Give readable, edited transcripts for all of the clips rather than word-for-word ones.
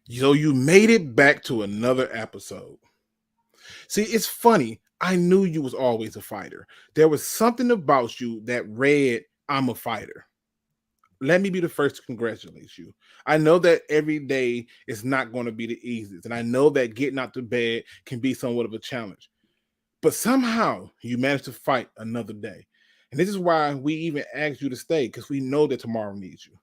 So you made it back to another episode. See, it's funny. I knew you was always a fighter. There was something about you that read, I'm a fighter. Let me be the first to congratulate you. I know that every day is not going to be the easiest. And I know that getting out to bed can be somewhat of a challenge. But somehow you managed to fight another day. And this is why we even asked you to stay, because we know that tomorrow needs you.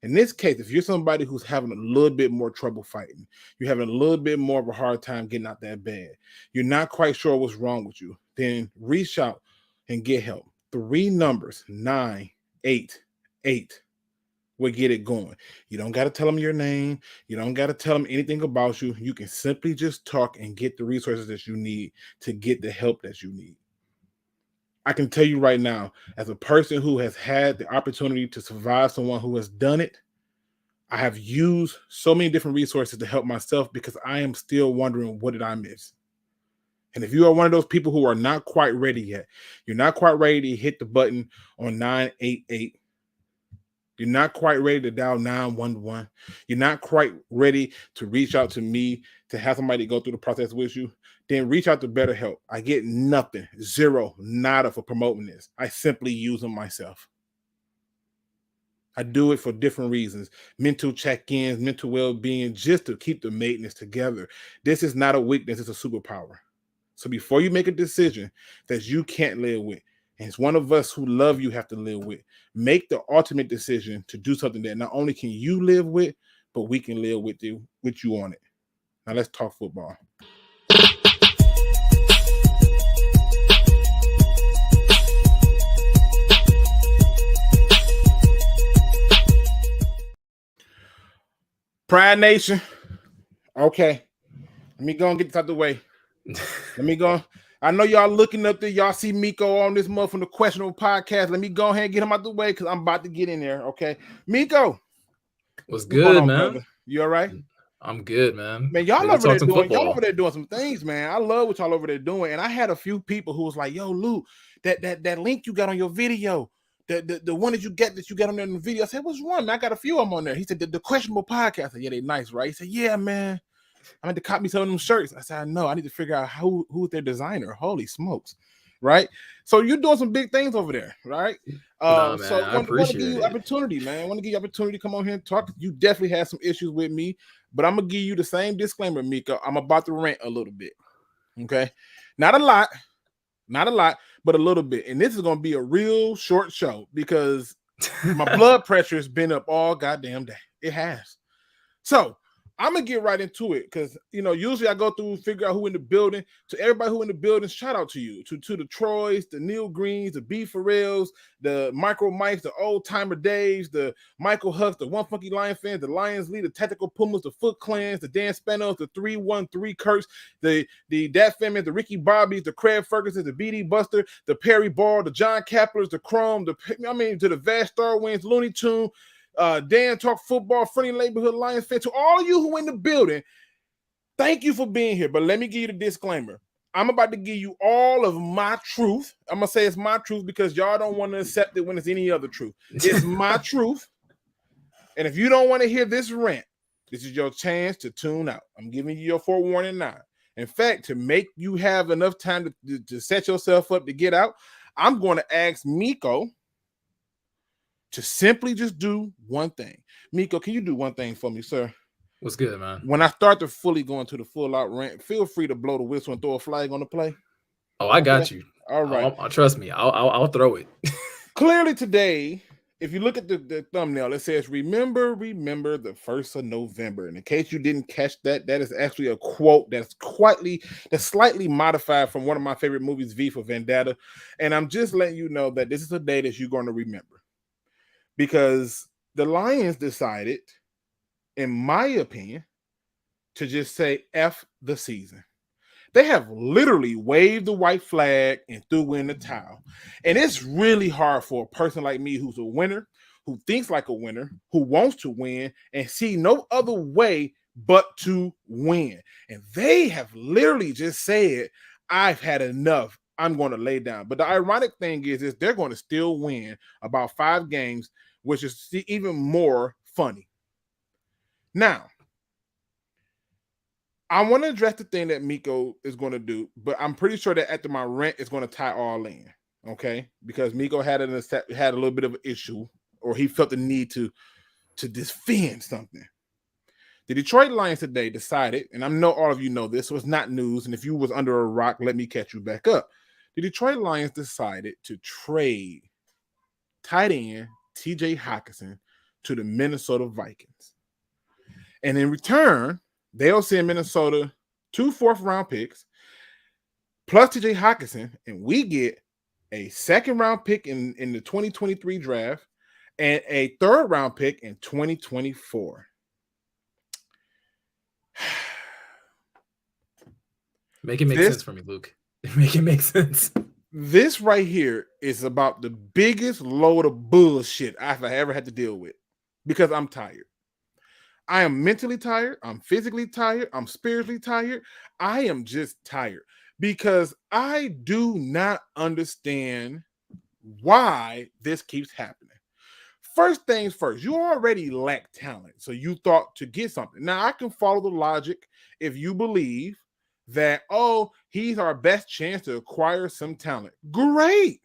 In this case, if you're somebody who's having a little bit more trouble fighting, you're having a little bit more of a hard time getting out that bed, you're not quite sure what's wrong with you, then reach out and get help. 3 numbers, 988, will get it going. You don't got to tell them your name. You don't got to tell them anything about you. You can simply just talk and get the resources that you need to get the help that you need. I can tell you right now, as a person who has had the opportunity to survive someone who has done it, I have used so many different resources to help myself because I am still wondering, what did I miss? And if you are one of those people who are not quite ready yet, you're not quite ready to hit the button on 988. You're not quite ready to dial 911. You're not quite ready to reach out to me to have somebody go through the process with you. Then reach out to BetterHelp. I get nothing, zero, nada for promoting this. I simply use them myself. I do it for different reasons. Mental check-ins, mental well-being, just to keep the maintenance together. This is not a weakness, it's a superpower. So before you make a decision that you can't live with, and it's one of us who love you have to live with, make the ultimate decision to do something that not only can you live with, but we can live with you on it. Now let's talk football. Pride Nation. Okay. Let me go and get this out of the way. Let me go. I know y'all looking up there. Y'all see Miko on this month from the Questionable Podcast. Let me go ahead and get him out the way because I'm about to get in there. Okay. Miko. What's good, man? Brother? You all right? I'm good, man. Man, y'all over there doing some things, man. I love what y'all over there doing. And I had a few people who was like, yo, Luke, that link you got on your video, the one that you got on there in the video. I said, what's wrong, man? I got a few of them on there. He said, the Questionable Podcast. I said, yeah, they nice, right? He said, yeah, man. I had to copy some of them shirts. I said, I know. I need to figure out who's their designer. Holy smokes, right? So you're doing some big things over there, right? Man, so I want to give you opportunity, man. I want to give you opportunity to come on here and talk. You definitely had some issues with me, but I'm gonna give you the same disclaimer, Mika. I'm about to rant a little bit. Okay, not a lot, but a little bit. And this is gonna be a real short show because my blood pressure has been up all goddamn day. It has. So I'm gonna get right into it because usually I go through figure out who in the building. To everybody who in the building, shout out to you. To the Troys, the Neil Greens, the B Farrells, the Micro Mikes, the Old Timer Daves, the Michael Hucks, the One Funky Lion fans, the Lions Lee, the Tactical Pumas, the Foot Clans, the Dan Spanos, the 313 Kurtz, the Dat Family, the Ricky Bobbies, the Craig Fergusons, the BD Buster, the Perry Ball, the Jon Kaplers, the Chrome, to the Vast Star Wings, Looney Tune. Dan Talk Football, Friendly Neighborhood Lions fan. To all of you who in the building, thank you for being here. But let me give you the disclaimer. I'm about to give you all of my truth. I'm going to say it's my truth because y'all don't want to accept it when it's any other truth. It's my truth. And if you don't want to hear this rant, this is your chance to tune out. I'm giving you your forewarning now. In fact, to make you have enough time to set yourself up to get out, I'm going to ask Miko to simply just do one thing. Miko, can you do one thing for me, sir? What's good, man? When I start to fully go into the full-out rant, feel free to blow the whistle and throw a flag on the play. Oh, I got you. All right. Trust me. I'll throw it. Clearly today, if you look at the thumbnail, it says, remember the 1st of November. And in case you didn't catch that, that is actually a quote that's slightly modified from one of my favorite movies, V for Vendetta. And I'm just letting you know that this is a day that you're going to remember. Because the Lions decided, in my opinion, to just say F the season. They have literally waved the white flag and threw in the towel. And it's really hard for a person like me who's a winner, who thinks like a winner, who wants to win, and see no other way but to win. And they have literally just said, I've had enough. I'm going to lay down. But the ironic thing is they're going to still win about 5 games, which is even more funny. Now, I want to address the thing that Miko is going to do, but I'm pretty sure that after my rant is going to tie all in, okay? Because Miko had a little bit of an issue, or he felt the need to defend something. The Detroit Lions today decided, and I know all of you know this, so it's not news, and if you was under a rock, let me catch you back up. The Detroit Lions decided to trade tight end TJ Hawkinson to the Minnesota Vikings. And in return, they'll send Minnesota 2 4th-round picks plus TJ Hawkinson, and we get a 2nd-round pick in the 2023 draft and a 3rd-round pick in 2024. Make it make sense for me, Luke. Make it make sense. This right here is about the biggest load of bullshit I've ever had to deal with because I'm tired. I am mentally tired. I'm physically tired. I'm spiritually tired. I am just tired because I do not understand why this keeps happening. First things first, you already lack talent, so you thought to get something. Now, I can follow the logic if you believe that, oh, he's our best chance to acquire some talent. Great.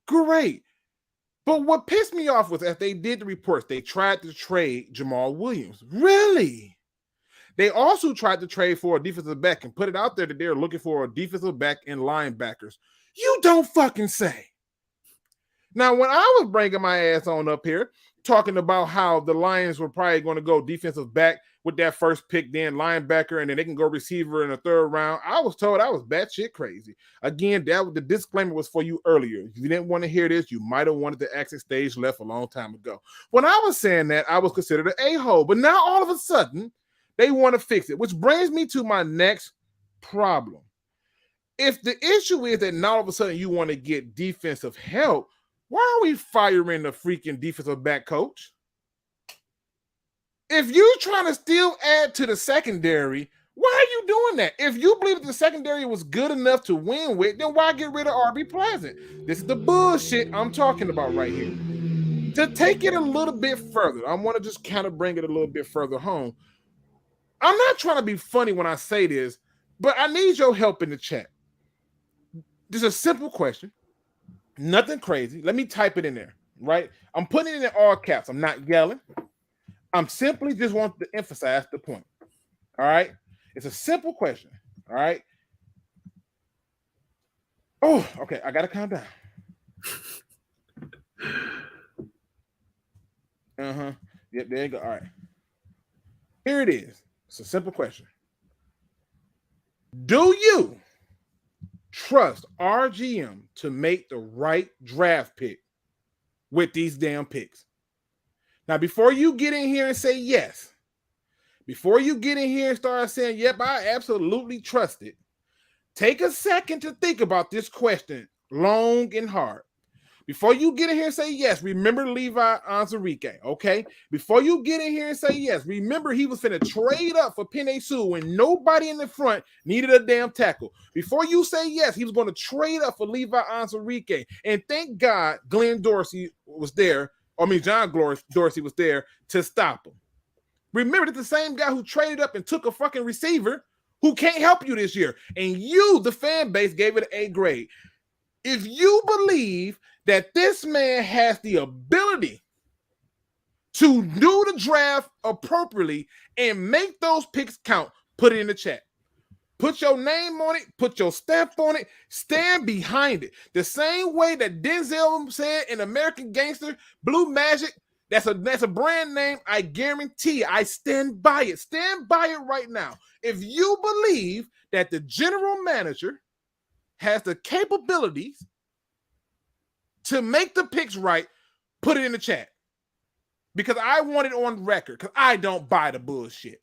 But what pissed me off was as they did the reports, they tried to trade Jameson Williams. Really? They also tried to trade for a defensive back and put it out there that they're looking for a defensive back and linebackers. You don't fucking say. Now, when I was bringing my ass on up here, talking about how the Lions were probably going to go defensive back with that first pick, then linebacker, and then they can go receiver in the 3rd round, I was told I was batshit crazy. Again, the disclaimer was for you earlier. If you didn't want to hear this, you might have wanted to exit stage left a long time ago. When I was saying that, I was considered an a-hole, but now all of a sudden, they want to fix it, which brings me to my next problem. If the issue is that now all of a sudden you want to get defensive help, why are we firing the freaking defensive back coach? If you're trying to still add to the secondary, why are you doing that? If you believe that the secondary was good enough to win with, then why get rid of RB Pleasant? This is the bullshit I'm talking about right here. To take it a little bit further, I want to just kind of bring it a little bit further home. I'm not trying to be funny when I say this, but I need your help in the chat. Just a simple question. Nothing crazy. Let me type it in there, right? I'm putting it in all caps. I'm not yelling. I'm simply just want to emphasize the point. All right? It's a simple question. All right? Oh, okay. I got to calm down. Yep, there you go. All right. Here it is. It's a simple question. Do you trust our GM to make the right draft pick with these damn picks? Now, before you get in here and say yes, before you get in here and start saying, yep, I absolutely trust it, take a second to think about this question long and hard. Before you get in here and say yes, remember Levi Onwuzurike, okay? Before you get in here and say yes, remember he was finna trade up for Penei Sewell when nobody in the front needed a damn tackle. Before you say yes, he was going to trade up for Levi Onwuzurike. And thank God John Dorsey was there to stop him. Remember that the same guy who traded up and took a fucking receiver who can't help you this year. And you, the fan base, gave it an A grade. If you believe that this man has the ability to do the draft appropriately and make those picks count, put it in the chat. Put your name on it, put your stamp on it, stand behind it. The same way that Denzel said in American Gangster, Blue Magic, that's a brand name. I guarantee I stand by it. Stand by it right now. If you believe that the general manager has the capabilities to make the picks right, put it in the chat. Because I want it on record, because I don't buy the bullshit.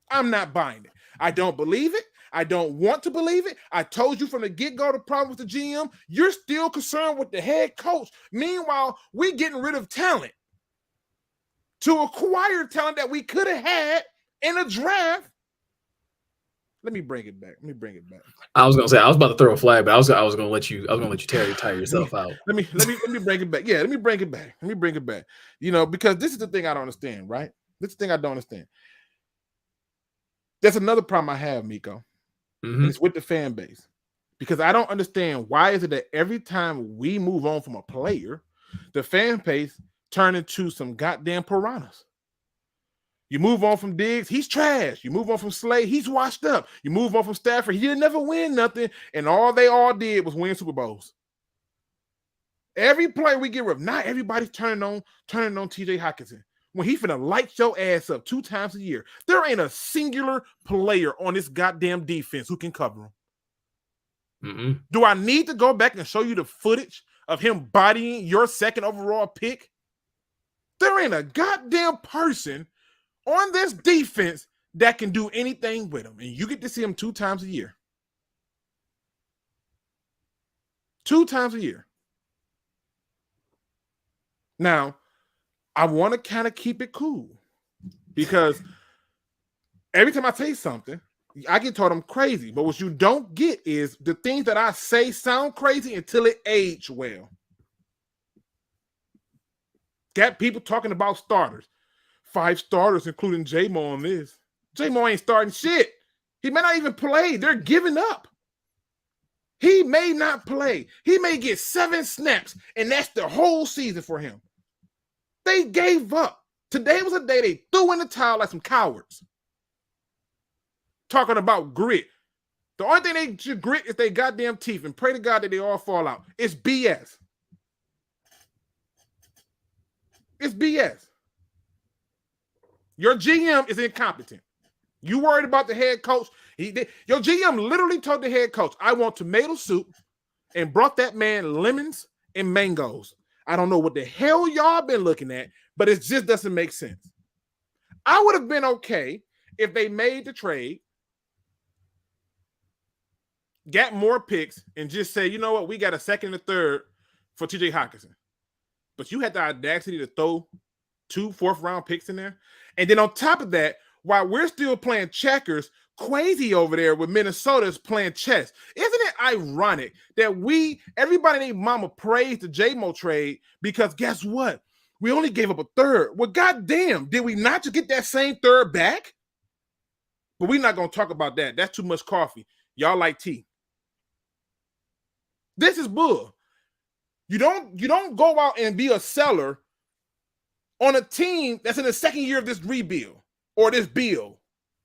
I'm not buying it. I don't believe it. I don't want to believe it. I told you from the get-go the problem with the GM. You're still concerned with the head coach. Meanwhile, we're getting rid of talent to acquire talent that we could have had in a draft. Let me bring it back. I was gonna say I was about to throw a flag, but I was gonna let you tire yourself out. Let me bring it back. Yeah, let me bring it back. You know, because this is the thing I don't understand, right? This is the thing I don't understand. That's another problem I have, Miko. And it's with the fan base. Because I don't understand why is it that every time we move on from a player, the fan base turn into some goddamn piranhas. You move on from Diggs, he's trash. You move on from Slay, he's washed up. You move on from Stafford, he didn't never win nothing, and all they all did was win Super Bowls. Every player we get rid of, not everybody's turning on TJ Hawkinson. When he finna light your ass up 2 times a year, there ain't a singular player on this goddamn defense who can cover him. Do I need to go back and show you the footage of him bodying your second overall pick? There ain't a goddamn person on this defense that can do anything with him. And you get to see him 2 times a year. 2 times a year. Now, I want to kind of keep it cool because every time I say something, I get told I'm crazy. But what you don't get is the things that I say sound crazy until it age well. Got people talking about starters. 5 starters, including J-Mo on this. J-Mo ain't starting shit. He may not even play. They're giving up. He may not play. He may get 7 snaps, and that's the whole season for him. They gave up. Today was a day they threw in the towel like some cowards. Talking about grit. The only thing they should grit is their goddamn teeth and pray to God that they all fall out. It's BS. It's BS. Your GM is incompetent. You worried about the head coach? Your GM literally told the head coach, I want tomato soup, and brought that man lemons and mangoes. I don't know what the hell y'all been looking at, but it just doesn't make sense. I would have been okay if they made the trade, got more picks, and just say, you know what, we got a second and a third for TJ Hawkinson. But you had the audacity to throw 2 fourth-round picks in there. And then on top of that, while we're still playing checkers, Quasi over there with Minnesota is playing chess. Isn't it ironic that everybody named Mama praised the J-Mo trade because guess what? We only gave up a third. Well, goddamn, did we not just get that same third back? But we're not going to talk about that. That's too much coffee. Y'all like tea. This is bull. You don't go out and be a seller on a team that's in the second year of this rebuild or this build.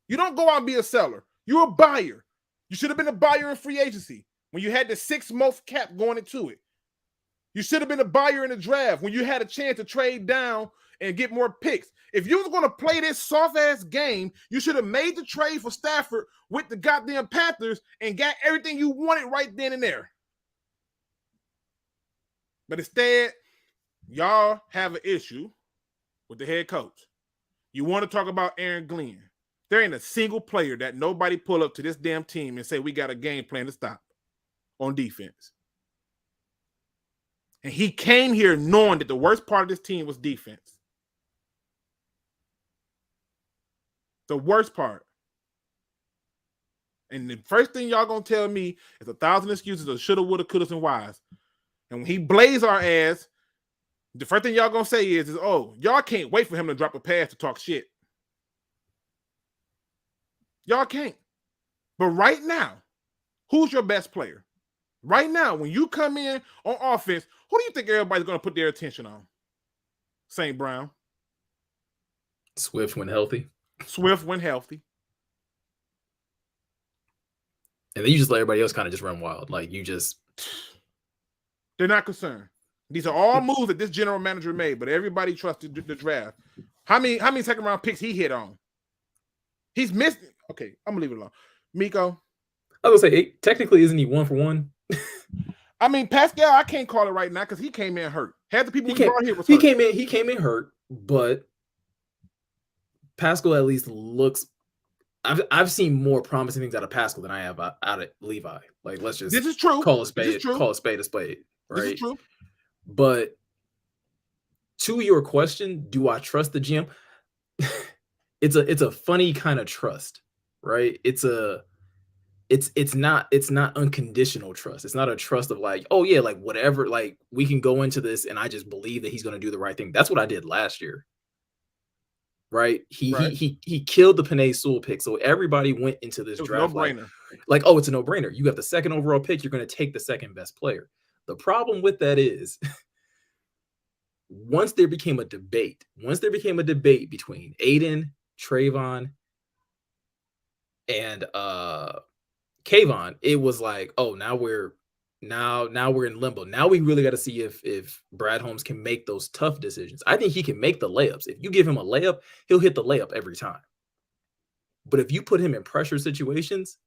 You don't go out and be a seller. You're a buyer. You should have been a buyer in free agency when you had the 6th most cap going into it. You should have been a buyer in the draft when you had a chance to trade down and get more picks. If you was going to play this soft-ass game, you should have made the trade for Stafford with the goddamn Panthers and got everything you wanted right then and there. But instead, y'all have an issue with the head coach. You want to talk about Aaron Glenn. There ain't a single player that nobody pull up to this damn team and say, we got a game plan to stop on defense. And he came here knowing that the worst part of this team was defense. The worst part. And the first thing y'all going to tell me is 1,000 excuses of shoulda, woulda, coulda, and whys. And when he blazed our ass, the first thing y'all going to say is, oh, y'all can't wait for him to drop a pass to talk shit. Y'all can't. But right now, who's your best player? Right now, when you come in on offense, who do you think everybody's going to put their attention on? St. Brown. Swift when healthy. Swift when healthy. And then you just let everybody else kind of just run wild. Like you just... They're not concerned. These are all moves that this general manager made, but everybody trusted the draft. How many second round picks he hit on? He's missed. Okay, I'm gonna leave it alone. Miko. I was gonna say, technically, isn't he 1 for 1? I mean, Pascal, I can't call it right now because he came in hurt. Had the people we brought here was hurt. He came in hurt, but Pascal at least looks. I've seen more promising things out of Pascal than I have out of Levi. Like, let's just this is true. Call a spade a spade. Right? This is true. But to your question, do I trust the GM? It's a funny kind of trust, right? It's not unconditional trust. It's not a trust of like, oh yeah, like whatever, like we can go into this and I just believe that he's going to do the right thing. That's what I did last year. right? He killed the Penei Sewell pick. So everybody went into this draft no-brainer. Like, oh, it's a no-brainer. You have the second overall pick. You're going to take the second best player. The problem with that is once there became a debate between Aiden, Trayvon, and Kayvon, it was like, oh, now we're in limbo. Now we really got to see if Brad Holmes can make those tough decisions. I think he can make the layups. If you give him a layup, he'll hit the layup every time. But if you put him in pressure situations,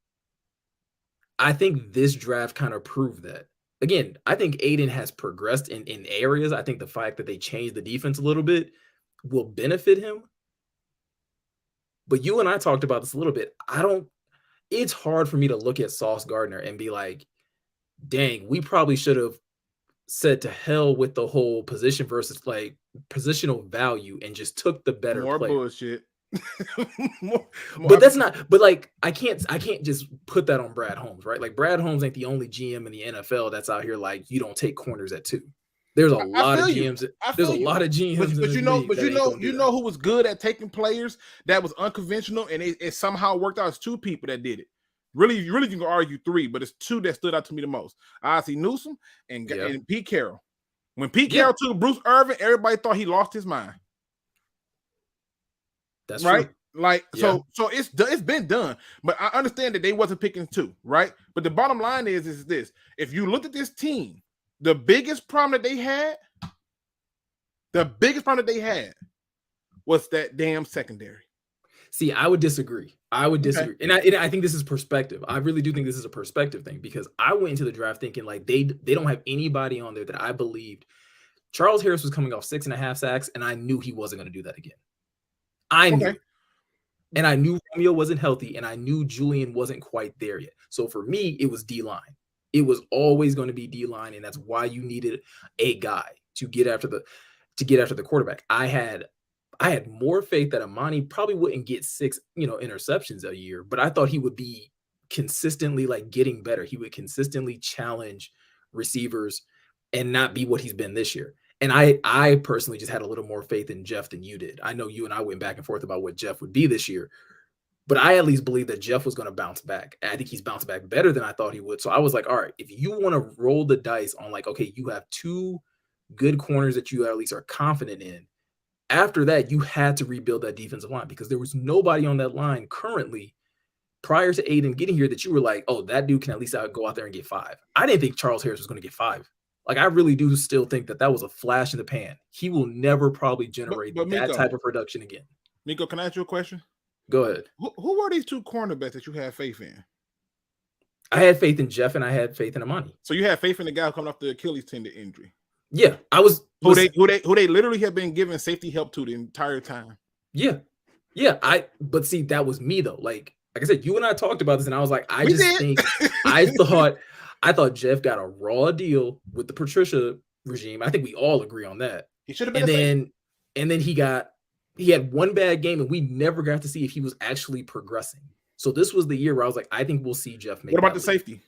I think this draft kind of proved that. Again, I think Aiden has progressed in areas. I think the fact that they changed the defense a little bit will benefit him. But you and I talked about this a little bit. It's hard for me to look at Sauce Gardner and be like, dang, we probably should have said to hell with the whole position versus like positional value and just took the better More player. Bullshit. But that's not, but like I can't just put that on Brad Holmes, right? Like Brad Holmes ain't the only GM in the NFL that's out here like you don't take corners at 2. There's a lot of GMs. There's a lot of GMs. But you know who was good at taking players that was unconventional, and it somehow worked out. It's 2 people that did it. Really, you can argue 3, but it's 2 that stood out to me the most. Ozzie Newsome and Pete Carroll. When Pete Carroll took Bruce Irvin, everybody thought he lost his mind. That's right. True. Like so it's been done, but I understand that they wasn't picking 2, right? But the bottom line is this: if you look at this team, the biggest problem that they had was that damn secondary. See, I would disagree. Okay. And I think this is perspective. I really do think this is a perspective thing because I went into the draft thinking like they don't have anybody on there that I believed. Charles Harris was coming off 6.5 sacks, and I knew he wasn't going to do that again. I knew. And I knew Romeo wasn't healthy, and I knew Julian wasn't quite there yet. So for me, it was D-line. It was always going to be D-line, and that's why you needed a guy to get after the quarterback. I had more faith that Amani probably wouldn't get 6, interceptions a year, but I thought he would be consistently like getting better. He would consistently challenge receivers and not be what he's been this year. And I personally just had a little more faith in Jeff than you did. I know you and I went back and forth about what Jeff would be this year, but I at least believe that Jeff was going to bounce back. I think he's bounced back better than I thought he would. So I was like, all right, if you want to roll the dice on like, okay, you have 2 good corners that you at least are confident in. After that, you had to rebuild that defensive line because there was nobody on that line currently prior to Aiden getting here that you were like, oh, that dude can at least go out there and get 5. I didn't think Charles Harris was going to get 5. Like, I really do still think that was a flash in the pan. He will never probably generate that Miko, type of production again. Miko, can I ask you a question? Go ahead. Who are these 2 cornerbacks that you had faith in? I had faith in Jeff and I had faith in Amani. So you had faith in the guy coming off the Achilles tendon injury? Yeah, I was. Who they literally have been giving safety help to the entire time. Yeah. But see, that was me though. Like I said, you and I talked about this, and I was like, I thought Jeff got a raw deal with the Patricia regime. I think we all agree on that. He should have been. And then he had one bad game, and we never got to see if he was actually progressing. So this was the year where I was like, I think we'll see Jeff make. What about the safety?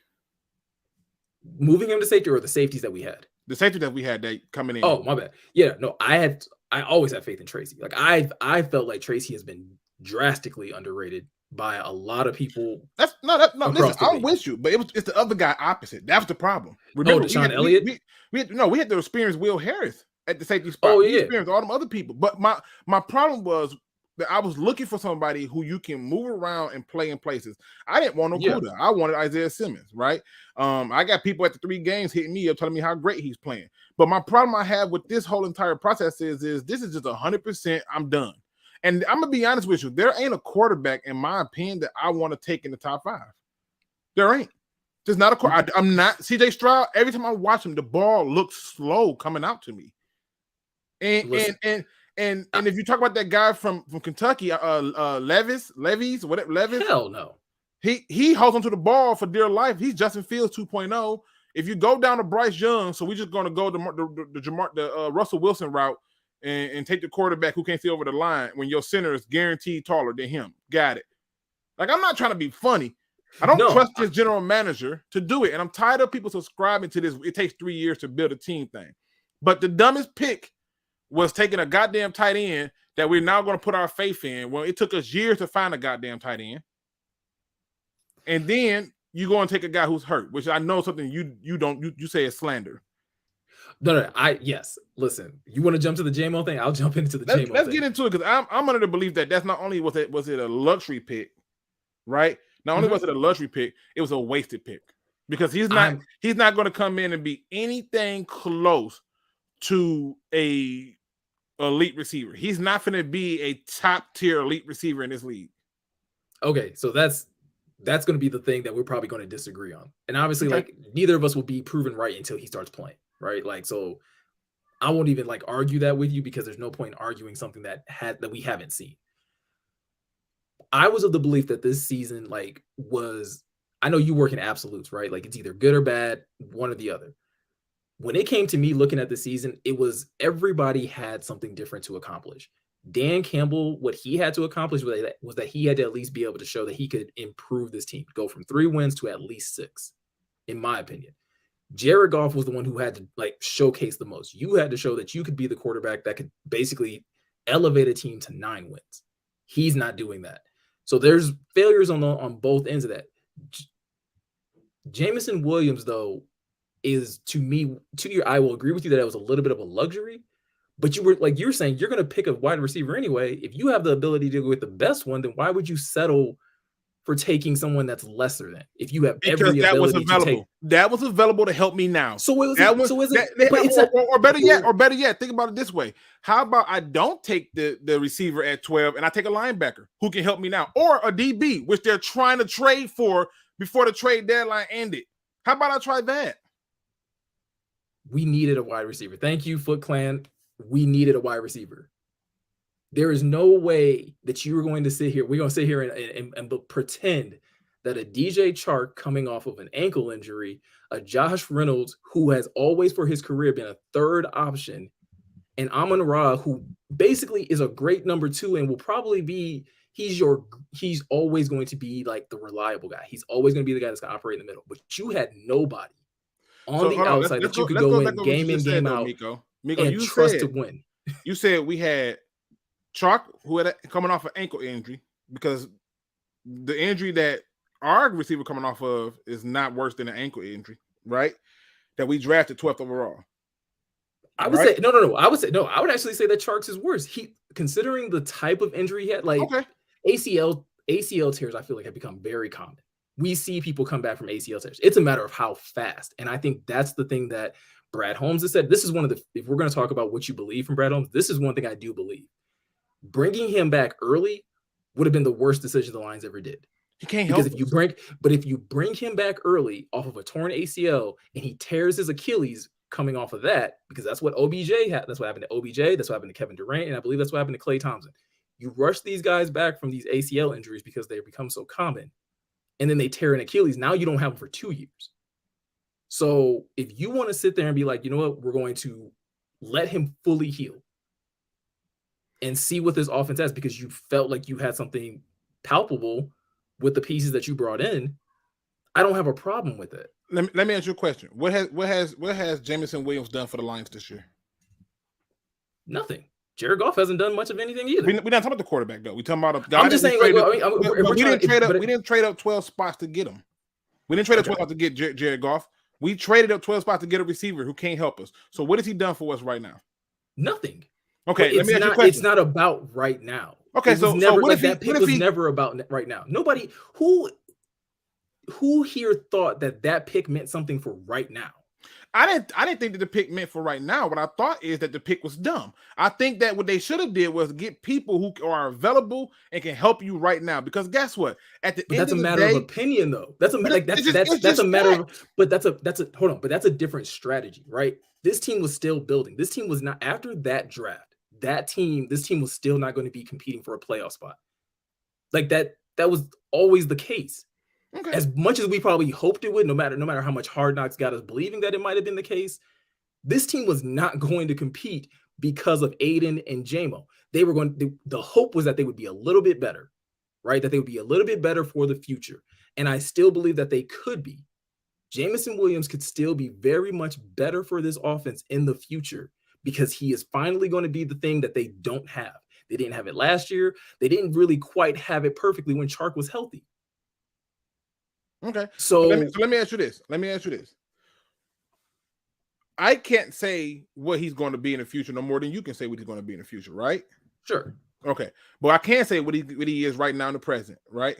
Moving him to safety, or the safeties that we had? The safety that we had that coming in. Oh, my bad. Yeah, no, I always had faith in Tracy. Like I felt like Tracy has been drastically underrated by a lot of people. Listen, I'm with you, but it's the other guy opposite. That was the problem. Remember, Deshaun Elliott? We had to experience Will Harris at the safety spot. Oh, we yeah. experienced all them other people. But my problem was that I was looking for somebody who you can move around and play in places. I didn't want no Kuda. I wanted Isaiah Simmons, right? I got people at the 3 games hitting me up telling me how great he's playing. But my problem I have with this whole entire process is this is just 100%. I'm done. And I'm gonna be honest with you, there ain't a quarterback, in my opinion, that I want to take in the top 5. There ain't. There's not a quarterback. I'm not CJ Stroud. Every time I watch him, the ball looks slow coming out to me. And if you talk about that guy from Kentucky, Levis, whatever. Hell no. He holds onto the ball for dear life. He's Justin Fields 2.0. If you go down to Bryce Young, so we're just going to go the Russell Wilson route and take the quarterback who can't see over the line when your center is guaranteed taller than him. Got it. Like, I'm not trying to be funny. I don't trust this general manager to do it. And I'm tired of people subscribing to this. It takes 3 years to build a team thing. But the dumbest pick was taking a goddamn tight end that we're now going to put our faith in. Well, it took us years to find a goddamn tight end. And then you go and take a guy who's hurt, which I know something you say is slander. No. Yes. Listen, you want to jump to the JMO thing? I'll jump into the JMO thing. Let's get into it, because I'm under the belief that that's not only was it a luxury pick, right? Not only was it a luxury pick, it was a wasted pick, because he's not going to come in and be anything close to a elite receiver. He's not going to be a top tier elite receiver in this league. Okay, so that's going to be the thing that we're probably going to disagree on, and obviously, like, neither of us will be proven right until he starts playing, right? Like, so I won't even like argue that with you, because there's no point in arguing something that we haven't seen. I was of the belief that this season, like, I know you work in absolutes, right? Like, it's either good or bad, one or the other. When it came to me looking at the season, it was everybody had something different to accomplish. Dan Campbell, what he had to accomplish was that he had to at least be able to show that he could improve this team, go from 3 wins to at least 6, in my opinion. Jared Goff was the one who had to like showcase the most. You had to show that you could be the quarterback that could basically elevate a team to 9 wins. He's not doing that. So there's failures on both ends of that. Jameson Williams, though, is, to me, I will agree with you that it was a little bit of a luxury, but you're saying you're going to pick a wide receiver anyway. If you have the ability to go with the best one, then why would you settle for taking someone that's lesser than? If you have every ability to take, that was available to help me now. Or better yet, think about it this way. How about I don't take the receiver at 12 and I take a linebacker who can help me now, or a DB, which they're trying to trade for before the trade deadline ended. How about I try that? We needed a wide receiver. Thank you, Foot Clan. We needed a wide receiver. There is no way that you are going to sit here. We're going to sit here and pretend that a DJ Chark coming off of an ankle injury, a Josh Reynolds, who has always for his career been a third option, and Amon-Ra, who basically is a great number 2 and will probably be, he's always going to be like the reliable guy. He's always going to be the guy that's going to operate in the middle. But you had nobody on the outside that you could go in game in, game out, Miko, and trust to win. You said we had Chark, who had coming off an ankle injury, because the injury that our receiver coming off of is not worse than an ankle injury, right? That we drafted 12th overall. I would say no. I would actually say that Chark's is worse. Considering the type of injury he had, like ACL tears, I feel like have become very common. We see people come back from ACL tears. It's a matter of how fast, and I think that's the thing that Brad Holmes has said. This is one of the, if we're going to talk about what you believe from Brad Holmes, this is one thing I do believe. Bringing him back early would have been the worst decision the Lions ever did. He can't help if you bring him back early off of a torn ACL and he tears his Achilles coming off of that, because that's what OBJ had. That's what happened to OBJ. That's what happened to Kevin Durant, and I believe that's what happened to Klay Thompson. You rush these guys back from these ACL injuries because they become so common, and then they tear an Achilles. Now you don't have them for 2 years. So if you want to sit there and be like, you know what, we're going to let him fully heal and see what this offense has, because you felt like you had something palpable with the pieces that you brought in, I don't have a problem with it. Let me ask you a question. What has Jameson Williams done for the Lions this year? Nothing. Jared Goff hasn't done much of anything either. We're not talking about the quarterback, though. We're talking about a guy. I'm just saying, we didn't trade up 12 spots to get him. We didn't trade up 12 spots to get Jared Goff. We traded up 12 spots to get a receiver who can't help us. So what has he done for us right now? Nothing. Okay, let me ask you a question. It's not about right now. Okay, so what if that pick was never about right now? Nobody who here thought that pick meant something for right now. I didn't think that the pick meant for right now. What I thought is that the pick was dumb. I think that what they should have did was get people who are available and can help you right now. Because guess what? At the end that's of a the matter day, of opinion, though. That's a matter of. But that's a different strategy, right? This team was still building. This team was not, after that draft. This team was still not going to be competing for a playoff spot. Like that was always the case. Okay. As much as we probably hoped it would, no matter how much Hard Knocks got us believing that it might have been the case, this team was not going to compete because of Aiden and JMO. The hope was that they would be a little bit better, right? That they would be a little bit better for the future. And I still believe that they could be. Jameson Williams could still be very much better for this offense in the future, because he is finally going to be the thing that they don't have. They didn't have it last year. They didn't really quite have it perfectly when Chark was healthy. Okay. So let me ask you this. I can't say what he's going to be in the future no more than you can say what he's going to be in the future, right? Sure. Okay. But I can say what he is right now in the present, right?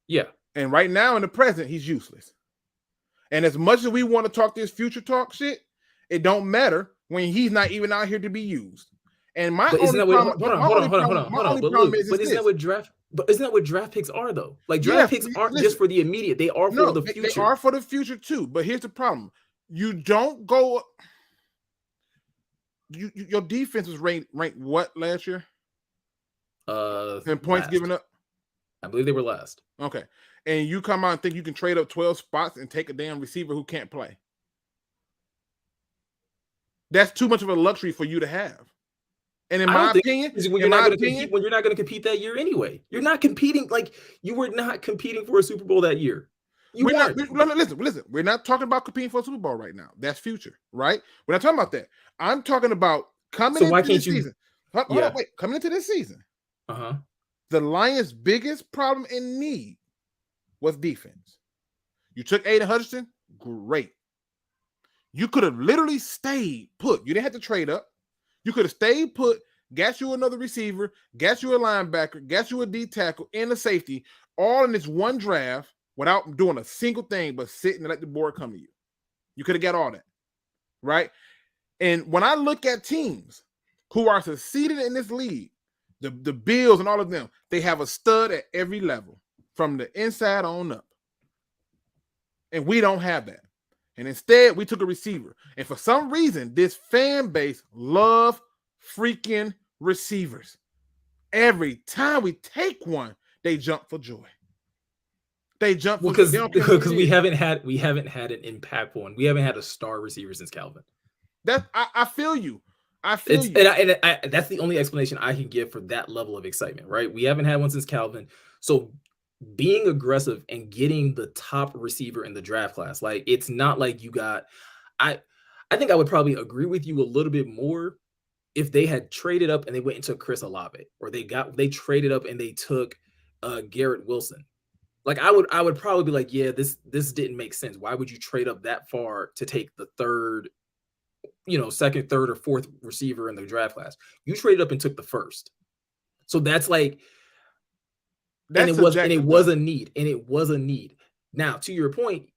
Yeah. And right now in the present, he's useless. And as much as we want to talk this future talk shit, it don't matter when he's not even out here to be used. And my only problem, hold on. But isn't that what draft picks are though? Like draft picks aren't just for the immediate; they are for the future. They are for the future too. But here's the problem: you don't go. Your defense was ranked what last year? And points given up. I believe they were last. Okay, and you come out and think you can trade up 12 spots and take a damn receiver who can't play. That's too much of a luxury for you to have. And in my opinion, when you're not going to compete that year anyway, you're not competing. Like you were not competing for a Super Bowl that year. Listen. We're not talking about competing for a Super Bowl right now. That's future, right? We're not talking about that. I'm talking about coming into this season. Hold on, wait. Coming into this season, the Lions' biggest problem and need was defense. You took Aiden Hutchinson, great. You could have literally stayed put. You didn't have to trade up. You could have stayed put, got you another receiver, got you a linebacker, got you a D tackle, and a safety, all in this one draft without doing a single thing but sitting and let the board come to you. You could have got all that, right? And when I look at teams who are succeeding in this league, the Bills and all of them, they have a stud at every level from the inside on up. And we don't have that. And instead, we took a receiver. And for some reason, this fan base love freaking receivers. Every time we take one, they jump for joy. They jump for joy. Because we haven't had an impactful one. We haven't had a star receiver since Calvin. I feel you. I feel you. And that's the only explanation I can give for that level of excitement, right? We haven't had one since Calvin. So being aggressive and getting the top receiver in the draft class, like it's not like you got. I think I would probably agree with you a little bit more if they had traded up and they went and took Chris Olave, or they traded up and they took Garrett Wilson. Like I would probably be like, yeah, this didn't make sense. Why would you trade up that far to take the third, second, third, or fourth receiver in the draft class? You traded up and took the first. So that's like. And it was a need. Now, to your point,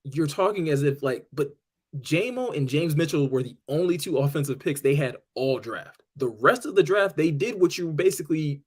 you're talking as if but JMO and James Mitchell were the only two offensive picks they had all draft. The rest of the draft, they did what you basically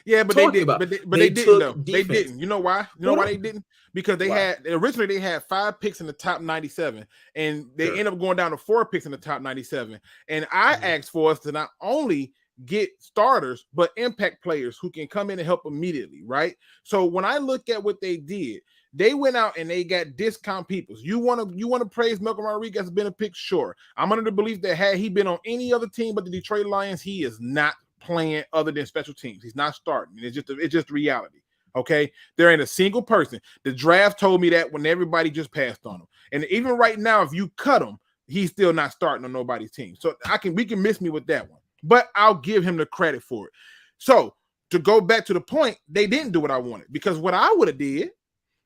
but they did. But they didn't though. They didn't. You know why? You know why they didn't? Because they had 5 picks in the top 97, and they ended up going down to 4 picks in the top 97. And I asked for us to not only get starters, but impact players who can come in and help immediately, right? So when I look at what they did, they went out and they got discount people. You want to praise Malcolm Rodriguez as been a pick? Sure. I'm under the belief that had he been on any other team but the Detroit Lions, he is not playing other than special teams. He's not starting. It's just reality. Okay, there ain't a single person. The draft told me that when everybody just passed on him, and even right now, if you cut him, he's still not starting on nobody's team. So we can miss me with that one. But I'll give him the credit for it. So to go back to the point, they didn't do what I wanted, because what I would have did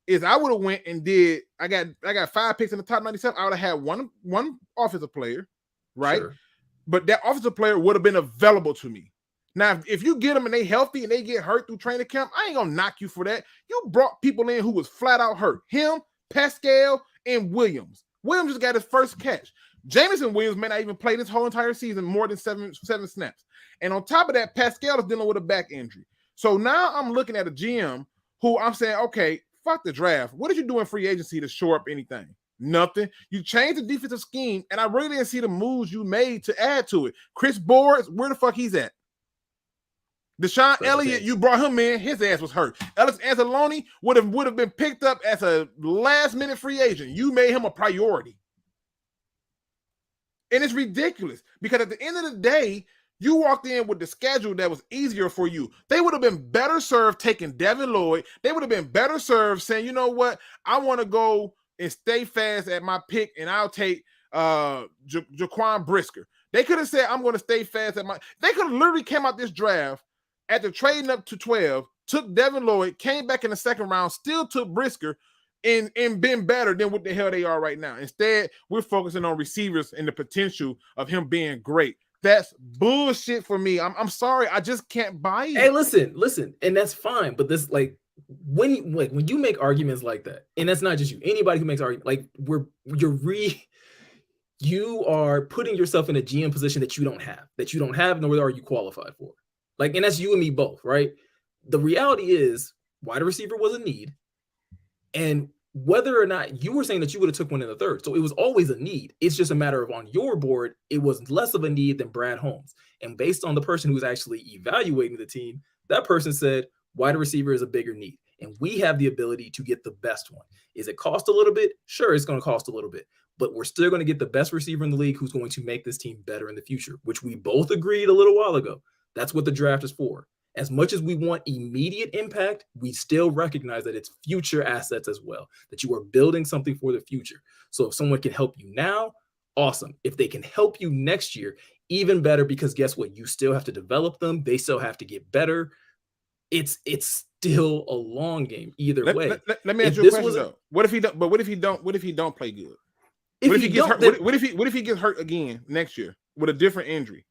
is I would have went and did. I got 5 picks in the top 97. I would have had one offensive player, right? Sure. But that offensive player would have been available to me. Now, if you get them and they healthy and they get hurt through training camp, I ain't gonna knock you for that. You brought people in who was flat out hurt. Him, Pascal, and Williams. Williams just got his first catch. Jameson Williams may not even play this whole entire season more than seven snaps. And on top of that, Pascal is dealing with a back injury. So now I'm looking at a GM who I'm saying, okay, fuck the draft. What did you do in free agency to shore up anything? Nothing. You changed the defensive scheme, and I really didn't see the moves you made to add to it. Chris Boards, where the fuck he's at? Deshaun Elliott, you brought him in. His ass was hurt. Ellis Anzalone would have been picked up as a last-minute free agent. You made him a priority. And it's ridiculous, because at the end of the day, you walked in with the schedule that was easier for you. They would have been better served taking Devin Lloyd. They would have been better served saying, you know what, I want to go and stay fast at my pick, and I'll take Jaquan Brisker. They could have said, I'm going to stay fast at my. They could have literally came out this draft after trading up to 12, took Devin Lloyd, came back in the second round, still took Brisker, and been better than what the hell they are right now. Instead, we're focusing on receivers and the potential of him being great. That's bullshit for me. I'm sorry. I just can't buy it. Hey, listen, and that's fine. But this, like, when you make arguments like that, and that's not just you, anybody who makes arguments, like, you are putting yourself in a GM position that you don't have, nor are you qualified for. Like, and that's you and me both, right? The reality is, wide receiver was a need, and whether or not you were saying that you would have took one in the third, so it was always a need. It's just a matter of on your board, it was less of a need than Brad Holmes. And based on the person who's actually evaluating the team, that person said wide receiver is a bigger need, and we have the ability to get the best one. Is it cost a little bit? Sure, it's going to cost a little bit, but we're still going to get the best receiver in the league who's going to make this team better in the future, which we both agreed a little while ago. That's what the draft is for. As much as we want immediate impact, we still recognize that it's future assets as well, that you are building something for the future. So if someone can help you now, awesome. If they can help you next year, even better, because guess what? You still have to develop them. They still have to get better. It's still a long game either way. Let me ask you a question though. What if he don't? But what if he don't play good? What if he gets hurt? What if he gets hurt again next year with a different injury?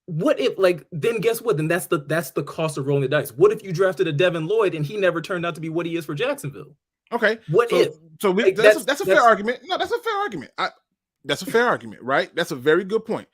What if, like, then guess what? Then that's the cost of rolling the dice. What if you drafted a Devin Lloyd and he never turned out to be what he is for Jacksonville? Okay. That's a fair argument. No, that's a fair argument. That's a fair argument, right? That's a very good point.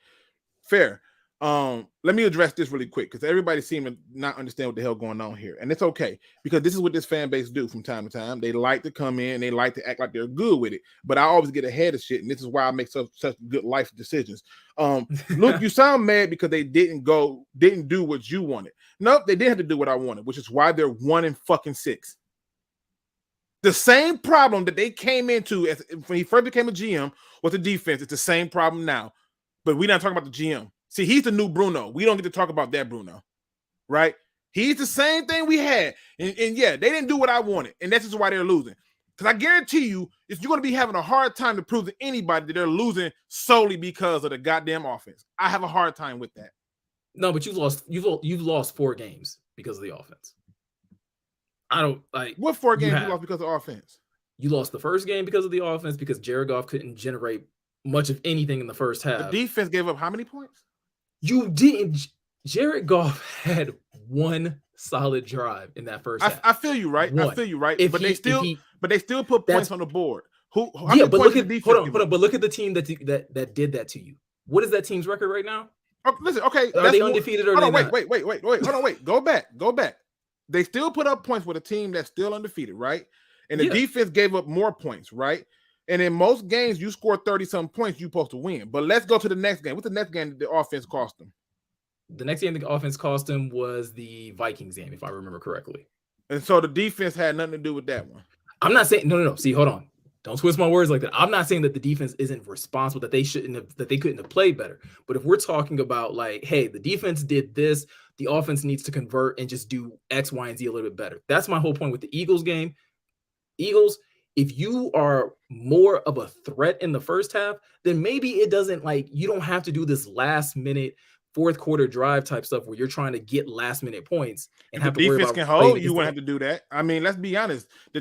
Fair. Let me address this really quick because everybody seems to not understand what the hell going on here, and it's okay because this is what this fan base do from time to time. They like to come in, they like to act like they're good with it, but I always get ahead of shit, and this is why I make such good life decisions. Luke, you sound mad because they didn't do what you wanted. Nope, they didn't have to do what I wanted, which is why they're 1-6. The same problem that they came into when he first became a GM with the defense. It's the same problem now, but we're not talking about the GM. See, he's the new Bruno. We don't get to talk about that Bruno, right? He's the same thing we had. And yeah, they didn't do what I wanted. And that's just why they're losing. Because I guarantee you, you're going to be having a hard time to prove to anybody that they're losing solely because of the goddamn offense. I have a hard time with that. No, but you've lost 4 games because of the offense. I don't like what 4 games you lost because of offense. You lost the first game because of the offense because Jared Goff couldn't generate much of anything in the first half. The defense gave up how many points? You didn't. Jared Goff had 1 solid drive in that first half. I feel you, right? I feel you, right? But they still put points on the board. But look at the team that did that to you. What is that team's record right now? Oh, listen, okay. Are they undefeated or not? Wait. Hold on, wait. Go back. They still put up points with a team that's still undefeated, right? And the defense gave up more points, right? And in most games, you score 30-something points, you're supposed to win. But let's go to the next game. What's the next game the offense cost them? The next game the offense cost them was the Vikings game, if I remember correctly. And so the defense had nothing to do with that one. I'm not saying no. See, hold on. Don't twist my words like that. I'm not saying that the defense isn't responsible, that they couldn't have played better. But if we're talking about like, hey, the defense did this, the offense needs to convert and just do X, Y, and Z a little bit better. That's my whole point with the Eagles game. Eagles, if you are more of a threat in the first half, then maybe it doesn't you don't have to do this last minute fourth quarter drive type stuff where you're trying to get last minute points and have to worry about. Defense can hold. You won't have to do that. I mean, let's be honest. The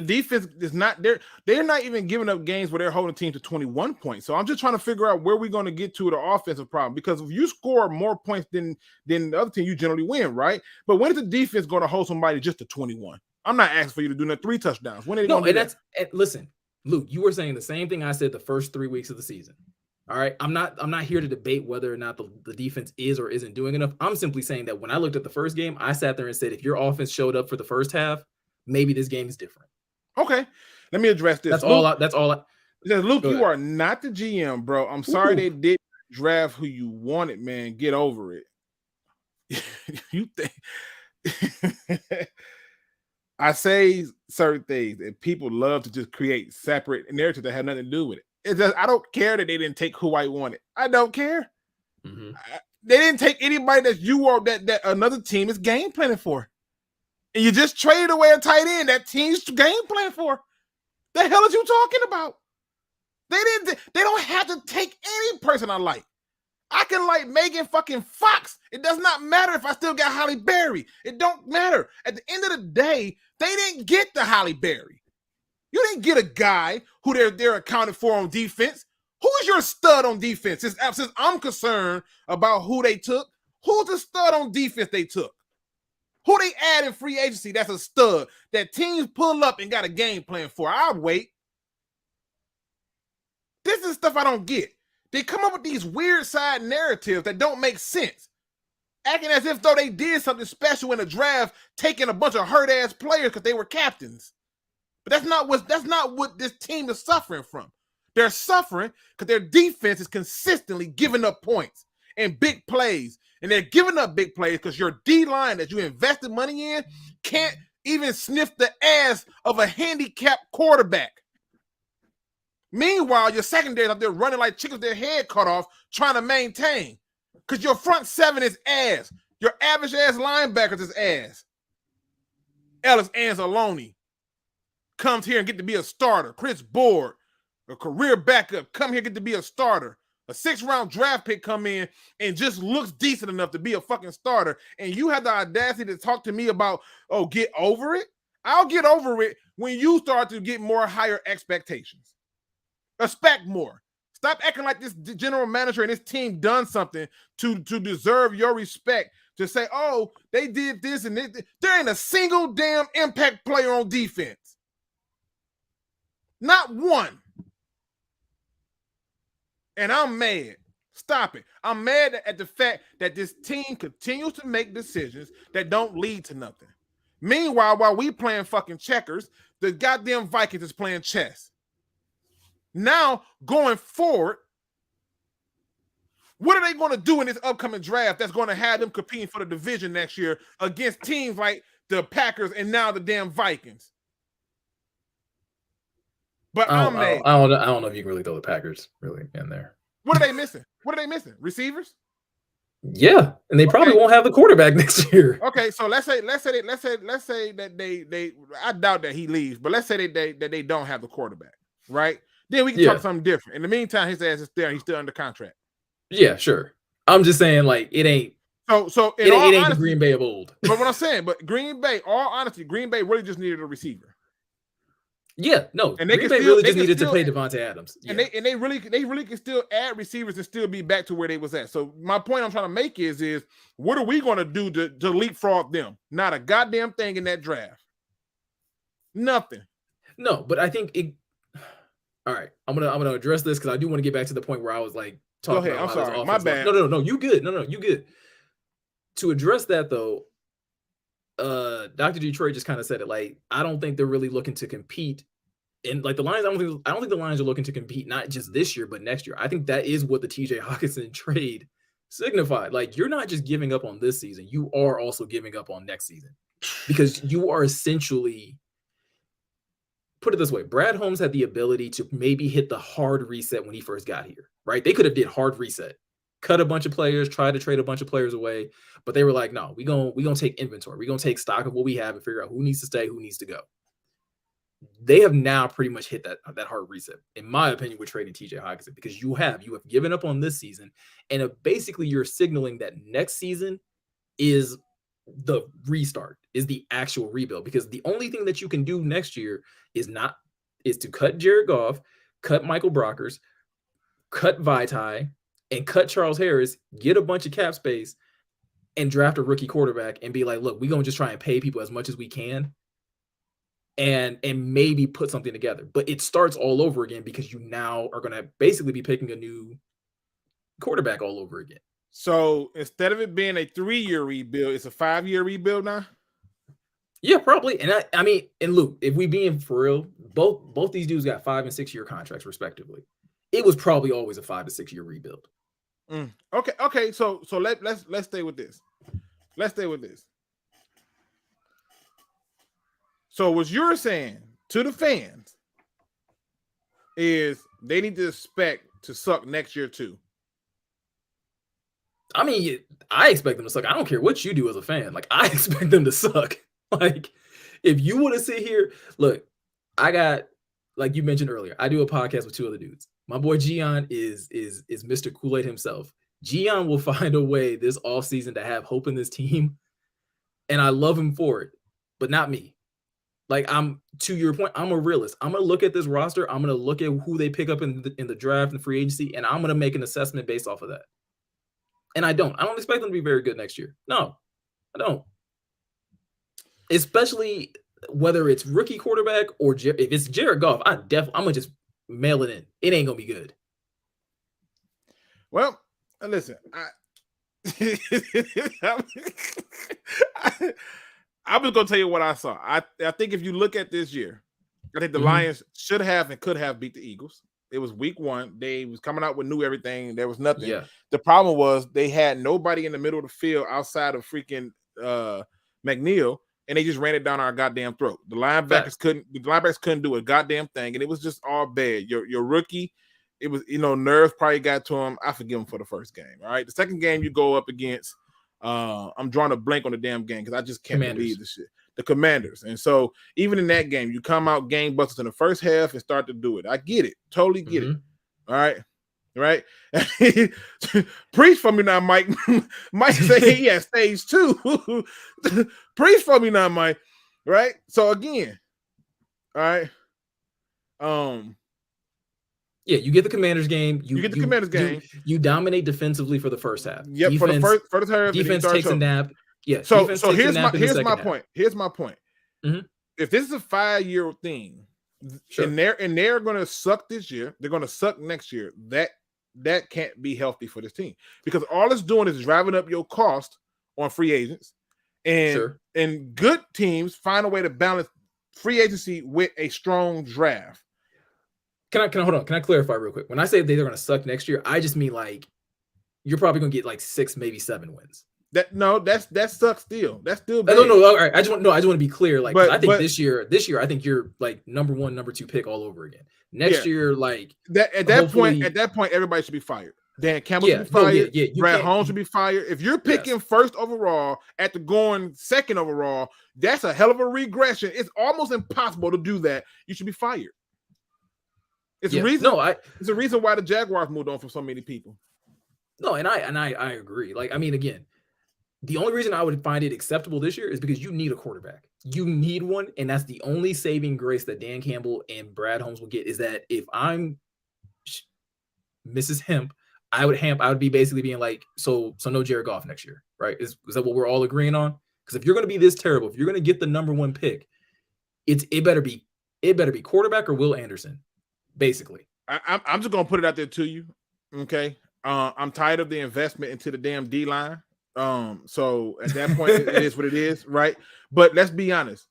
defense is not there. They're not even giving up games where they're holding teams to 21 points. So I'm just trying to figure out where we're going to get to the offensive problem, because if you score more points than the other team, you generally win, right? But when is the defense going to hold somebody just to 21? I'm not asking for you to do 3 touchdowns. When are they going to do that? Listen, Luke, you were saying the same thing I said the first 3 weeks of the season. All right. I'm not here to debate whether or not the defense is or isn't doing enough. I'm simply saying that when I looked at the first game, I sat there and said, if your offense showed up for the first half, maybe this game is different. Okay. Let me address this. That's all I. Luke, you are not the GM, bro. I'm sorry they didn't draft who you wanted, man. Get over it. You think I say certain things and people love to just create separate narratives that have nothing to do with it. It's just, I don't care that they didn't take who I wanted. I don't care. Mm-hmm. They didn't take anybody that another team is game planning for. And you just traded away a tight end that team's game plan for. The hell is you talking about? They don't have to take any person I like. I can like Megan fucking Fox. It does not matter if I still got Halle Berry. It don't matter. At the end of the day, they didn't get the Halle Berry. You didn't get a guy who they're accounted for on defense. Who is your stud on defense? Since I'm concerned about who they took, who's the stud on defense they took? Who they add in free agency that's a stud that teams pull up and got a game plan for? I'll wait. This is stuff I don't get. They come up with these weird side narratives that don't make sense. Acting as if though they did something special in the draft, taking a bunch of hurt-ass players because they were captains. But that's not what this team is suffering from. They're suffering because their defense is consistently giving up points and big plays. And they're giving up big plays because your D-line that you invested money in can't even sniff the ass of a handicapped quarterback. Meanwhile, your secondary out there running like chickens with their head cut off, trying to maintain. Because your front seven is ass. Your average ass linebackers is ass. Ellis Anzalone comes here and get to be a starter. Chris Board, a career backup, come here get to be a starter. A 6th-round draft pick come in and just looks decent enough to be a fucking starter. And you have the audacity to talk to me about, oh, get over it? I'll get over it when you start to get more higher expectations. Expect more. Stop acting like this general manager and this team done something to deserve your respect. To say, oh, they did this and this. There ain't a single damn impact player on defense. Not one. And I'm mad. Stop it. I'm mad at the fact that this team continues to make decisions that don't lead to nothing. Meanwhile, while we playing fucking checkers, the goddamn Vikings is playing chess. Now, going forward, what are they going to do in this upcoming draft that's going to have them competing for the division next year against teams like the Packers and now the damn Vikings? But I'm mad. I don't know if you can really throw the Packers really in there. What are they missing? Receivers? Yeah, and they probably won't have the quarterback next year. Okay, so let's say that they I doubt that he leaves, but let's say that they don't have the quarterback, right? Then we can talk something different. In the meantime, his ass is there. He's still under contract. Yeah, sure. I'm just saying, like, it ain't. So it ain't the Green Bay of old. But what I'm saying, Green Bay, all honesty, Green Bay really just needed a receiver. Yeah, no. And Green Bay really just needed to pay Devontae Adams. Yeah. And they really can still add receivers and still be back to where they was at. So my point I'm trying to make is what are we going to do to leapfrog them? Not a goddamn thing in that draft. Nothing. No, but I think it. All right, I'm gonna address this because I do want to get back to the point where I was like talking. Go ahead. About I'm sorry. My bad. No, you good. No, you good. To address that though, Dr. Detroit just kind of said it. Like, I don't think they're really looking to compete. And like the Lions, I don't think the Lions are looking to compete not just this year but next year. I think that is what the TJ Hawkinson trade signified. Like, you're not just giving up on this season; you are also giving up on next season because you are essentially. Put it this way, Brad Holmes had the ability to maybe hit the hard reset when he first got here, right? They could have did hard reset, cut a bunch of players, try to trade a bunch of players away, but they were like, no, we gonna take inventory. We're gonna take stock of what we have and figure out who needs to stay, who needs to go. They have now pretty much hit that hard reset, in my opinion, with trading TJ Hawkinson, because you have given up on this season, and basically you're signaling that next season is the restart, is the actual rebuild, because the only thing that you can do next year is to cut Jared Goff, cut Michael Brockers, cut Vitae, and cut Charles Harris, get a bunch of cap space, and draft a rookie quarterback and be like, look, we're gonna just try and pay people as much as we can and maybe put something together. But it starts all over again because you now are gonna basically be picking a new quarterback all over again. So instead of it being a 3-year rebuild, it's a 5-year rebuild now? Yeah, probably. And I mean, and Luke, if we being for real, both these dudes got 5- and 6-year contracts respectively. It was probably always a 5- to 6-year rebuild. Okay. So let's stay with this. So what you're saying to the fans is they need to expect to suck next year too. I mean, I expect them to suck. I don't care what you do as a fan. Like, I expect them to suck. Like, if you want to sit here, look, I got, like you mentioned earlier, I do a podcast with 2 other dudes. My boy Gian is Mr. Kool-Aid himself. Gian will find a way this offseason to have hope in this team, and I love him for it, but not me. Like, to your point, I'm a realist. I'm gonna look at this roster. I'm gonna look at who they pick up in the draft and free agency, and I'm gonna make an assessment based off of that. And I don't expect them to be very good next year. No, I don't. Especially whether it's rookie quarterback or if it's Jared Goff, I'm gonna just mail it in. It ain't gonna be good. Well, listen, I'm just gonna tell you what I saw. I think if you look at this year, I think the Lions should have and could have beat the Eagles. It was week 1. They was coming out with new everything. There was nothing. Yeah. The problem was they had nobody in the middle of the field outside of freaking McNeil, and they just ran it down our goddamn throat. The linebackers couldn't do a goddamn thing, and it was just all bad. Your rookie, it was, nerves probably got to him. I forgive him for the first game. All right. The second game you go up against, I'm drawing a blank on the damn game because I just can't believe this shit. The Commanders. And so even in that game, you come out gangbusters in the first half and start to do it. I get it. Totally get it. All right. Right. Preach for me now, Mike. Mike say he has stage 2. Preach for me now, Mike. Right. So again, all right. Yeah, you get the Commanders game. You get the Commanders game. You dominate defensively for the first half. Yep, for the first half. Defense takes a nap. Yeah. So here's my point. Here's my point. If this is a 5-year thing, and they're going to suck this year, they're going to suck next year. That can't be healthy for this team because all it's doing is driving up your cost on free agents, and good teams find a way to balance free agency with a strong draft. Can I hold on? Can I clarify real quick? When I say they're going to suck next year, I just mean like you're probably going to get like 6, maybe 7 wins. That sucks still. That's still bad. No. All right. I just want to be clear. Like, I think this year, I think you're like number 1, number 2 pick all over again. Next year, like at that point, everybody should be fired. Dan Campbell should be fired. Brad Holmes should be fired. If you're picking first overall after going second overall, that's a hell of a regression. It's almost impossible to do that. You should be fired. It's a reason. It's a reason why the Jaguars moved on from so many people. No, and I agree. Like, I mean, again, the only reason I would find it acceptable this year is because you need a quarterback. You need one, and that's the only saving grace that Dan Campbell and Brad Holmes will get is that if I'm Mrs. Hemp, I would be basically being like, so no Jared Goff next year, right? Is that what we're all agreeing on? Because if you're going to be this terrible, if you're going to get the number 1 pick, it better be quarterback or Will Anderson. Basically, I'm just gonna put it out there to you. Okay, I'm tired of the investment into the damn D line. So at that point, it is what it is, right? But let's be honest,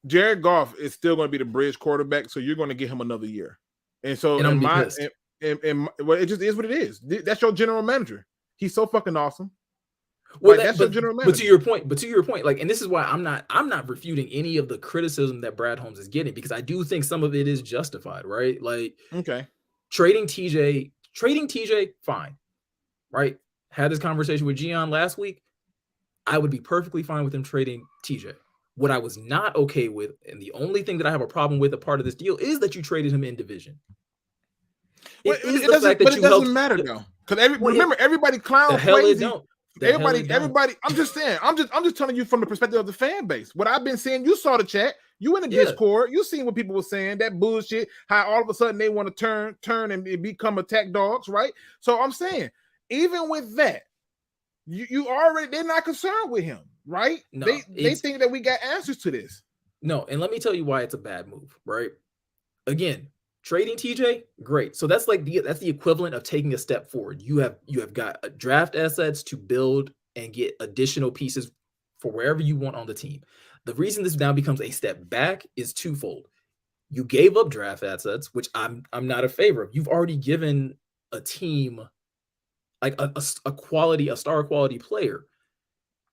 Jared Goff is still going to be the bridge quarterback, so you're going to get him another year. And so, well, it just is what it is. That's your general manager. He's so fucking awesome. Well, that's your general manager. But to your point, like, and this is why I'm not refuting any of the criticism that Brad Holmes is getting because I do think some of it is justified, right? Like, okay, trading TJ, fine, right? Had this conversation with Gian last week. I would be perfectly fine with him trading TJ. What I was not okay with, and the only thing that I have a problem with a part of this deal is that you traded him in division. It doesn't matter though, because remember everybody clown crazy. Everybody. I'm just saying. I'm just telling you from the perspective of the fan base. What I've been saying. You saw the chat. You in the Discord. You seen what people were saying. That bullshit. How all of a sudden they want to turn and become attack dogs, right? So I'm saying, even with that, you already they're not concerned with him, right? No, they think that we got answers to this. No, and let me tell you why it's a bad move, right? Again, trading TJ, great. So that's the equivalent of taking a step forward. You have got draft assets to build and get additional pieces for wherever you want on the team. The reason this now becomes a step back is twofold. You gave up draft assets, which I'm not a favor of. You've already given a team like a star quality player,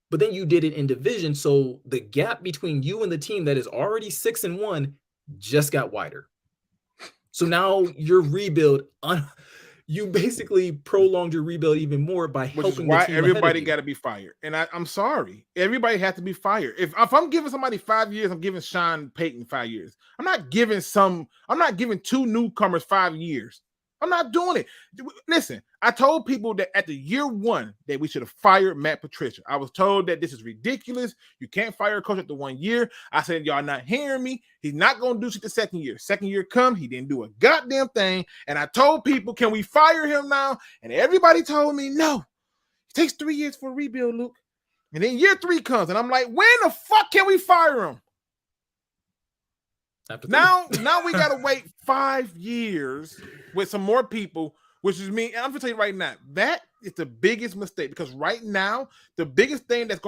but then you did it in division. So the gap between you and the team that is already 6-1 just got wider. So now your rebuild, you basically prolonged your rebuild even more by helping the team. Everybody got to be fired, and I'm sorry, everybody has to be fired. If I'm giving somebody 5 years, I'm giving Sean Payton 5 years. I'm not giving 2 newcomers 5 years. I'm not doing it. Listen, I told people that at the year 1 that we should have fired Matt Patricia. I was told that this is ridiculous. You can't fire a coach after 1 year. I said, y'all not hearing me. He's not going to do shit the second year. Second year come, he didn't do a goddamn thing. And I told people, can we fire him now? And everybody told me, no. It takes 3 years for a rebuild, Luke. And then year 3 comes, and I'm like, when the fuck can we fire him? Now we gotta wait 5 years with some more people, which is me. And I'm gonna tell you right now, that is the biggest mistake, because right now the biggest thing that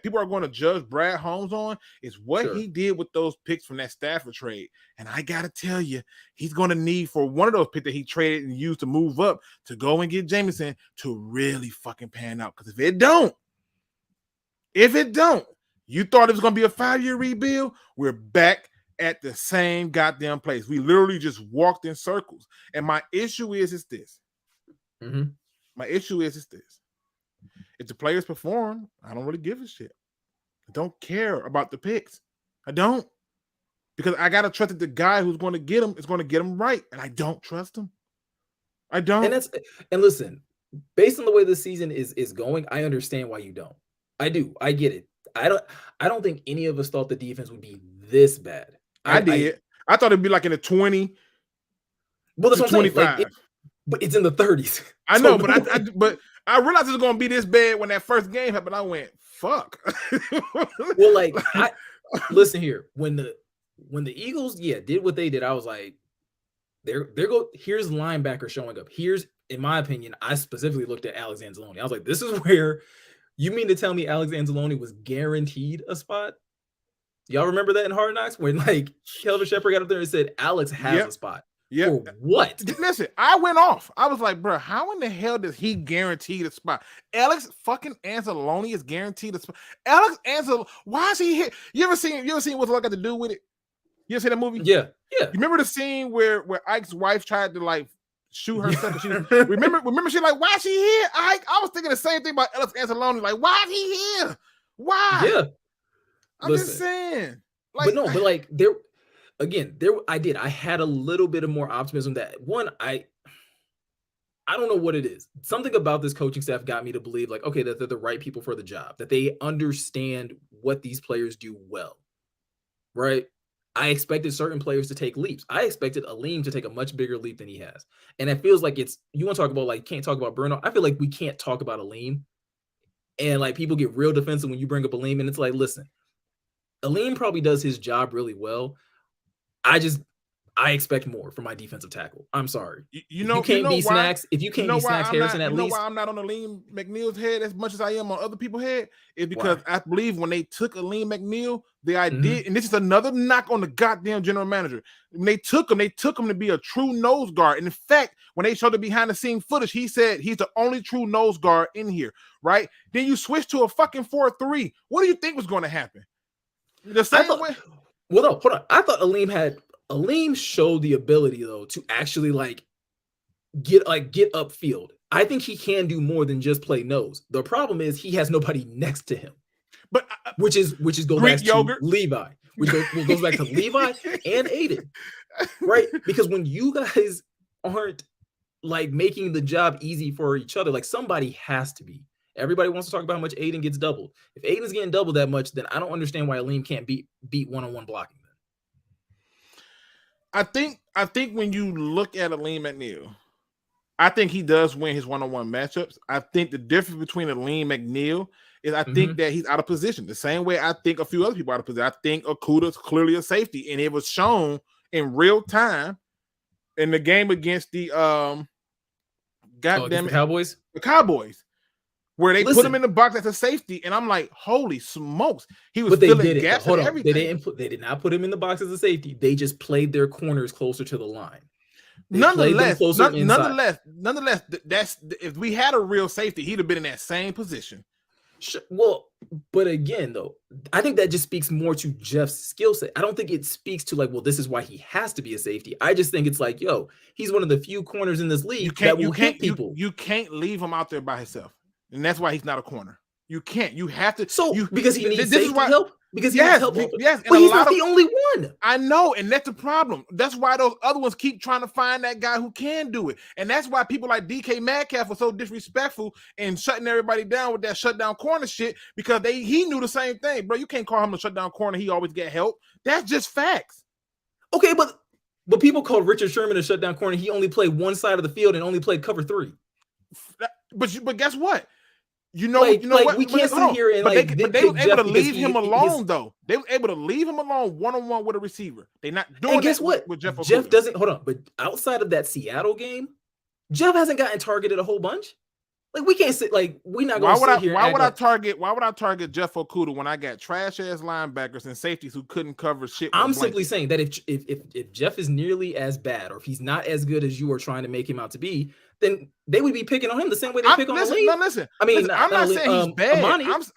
people are going to judge Brad Holmes on is what he did with those picks from that Stafford trade. And I gotta tell you, he's going to need for one of those picks that he traded and used to move up to go and get Jameson to really fucking pan out. Because if it don't, you thought it was going to be a 5-year rebuild, we're back at the same goddamn place. We literally just walked in circles. And my issue is this. Mm-hmm. My issue is this. If the players perform, I don't really give a shit. I don't care about the picks. I don't. Because I got to trust that the guy who's going to get them is going to get them right. And I don't trust him. I don't. And listen, based on the way this season is going, I understand why you don't. I do. I get it. I don't think any of us thought the defense would be this bad. I did. I thought it'd be like in the 20. Well, that's what I'm saying. Like, but it's in the 30s. I know, but I realized it was gonna be this bad when that first game happened. I went, fuck. Well, like, listen here. When the Eagles, did what they did, I was like, here's linebacker showing up. Here's, in my opinion, I specifically looked at Alex Anzalone. I was like, this is where you mean to tell me Alex Anzalone was guaranteed a spot? Y'all remember that in Hard Knocks when like Kelvin Shepherd got up there and said Alex has a spot? Yeah. For what? Listen, I went off. I was like, bro, how in the hell does he guarantee a spot? Alex fucking Anzalone is guaranteed a spot. Alex Anzalone, why is he here? You ever seen what I got to do with it? You ever seen that movie? Yeah. You remember the scene where Ike's wife tried to like shoot herself? Remember she like, why is she here? I was thinking the same thing about Alex Anzalone. Like, why is he here? Why? Yeah. I'm just saying. Like, but like I had a little bit of more optimism that one, I don't know what it is. Something about this coaching staff got me to believe like, okay, that they're the right people for the job, that they understand what these players do well, right? I expected certain players to take leaps. I expected Aleem to take a much bigger leap than he has. And it feels like you want to talk about like, can't talk about Bruno. I feel like we can't talk about Aleem. And like people get real defensive when you bring up Aleem, and it's like, listen, Aleem probably does his job really well. I expect more from my defensive tackle. I'm sorry. You can't be Snacks. If you can't be Snacks Harrison, at least. You know why I'm not on Aleem McNeil's head as much as I am on other people's head? Is because I believe when they took Aleem McNeil, the idea, and this is another knock on the goddamn general manager. When they took him to be a true nose guard. And in fact, when they showed the behind the scene footage, he said he's the only true nose guard in here, right? Then you switch to a fucking 4-3. What do you think was going to happen? The same way. Well, no, hold on. I thought Aleem showed the ability though to actually get upfield. I think he can do more than just play nose. The problem is he has nobody next to him, but which goes back to Levi, which goes back to Levi and Aiden, right? Because when you guys aren't like making the job easy for each other, like somebody has to be. Everybody wants to talk about how much Aiden gets doubled. If Aiden's getting doubled that much, then I don't understand why Aleem can't beat one-on-one blocking. I think when you look at Aleem McNeil, I think he does win his one-on-one matchups. I think the difference between Aleem McNeil is I think that he's out of position. The same way I think a few other people are out of position. I think Okuda's clearly a safety, and it was shown in real time in the game against the Cowboys. The Cowboys. Where they put him in the box as a safety, and I'm like, holy smokes. He was filling gaps and everything. They did not put him in the box as a safety. They just played their corners closer to the line. Nonetheless, that's if we had a real safety, he'd have been in that same position. Sure. Well, but again, though, I think that just speaks more to Jeff's skill set. I don't think it speaks to like, well, this is why he has to be a safety. I just think it's like, yo, he's one of the few corners in this league that will hit people. You can't leave him out there by himself. And that's why he's not a corner. You can't. You have to. Because he needs safety help? because he needs help. Yes, but he's not the only one. I know, and that's the problem. That's why those other ones keep trying to find that guy who can do it, and that's why people like DK Metcalf were so disrespectful and shutting everybody down with that shutdown corner shit, because he knew the same thing, bro. You can't call him a shutdown corner. He always get help. That's just facts. Okay, but people called Richard Sherman a shutdown corner. He only played one side of the field and only played cover 3. But guess what? You know what? We can't sit here and they were able to leave him alone though. They were able to leave him alone one-on-one with a receiver. They're not doing. And guess what? With Jeff doesn't. Hold on, but outside of that Seattle game, Jeff hasn't gotten targeted a whole bunch. Like, we can't sit. Like, we're not going to sit here. Why would I target Jeff Okudah when I got trash ass linebackers and safeties who couldn't cover shit? I'm simply saying that if Jeff is nearly as bad, or if he's not as good as you are trying to make him out to be, then they would be picking on him the same way they pick on Ali. Listen. I mean, I'm not saying he's bad.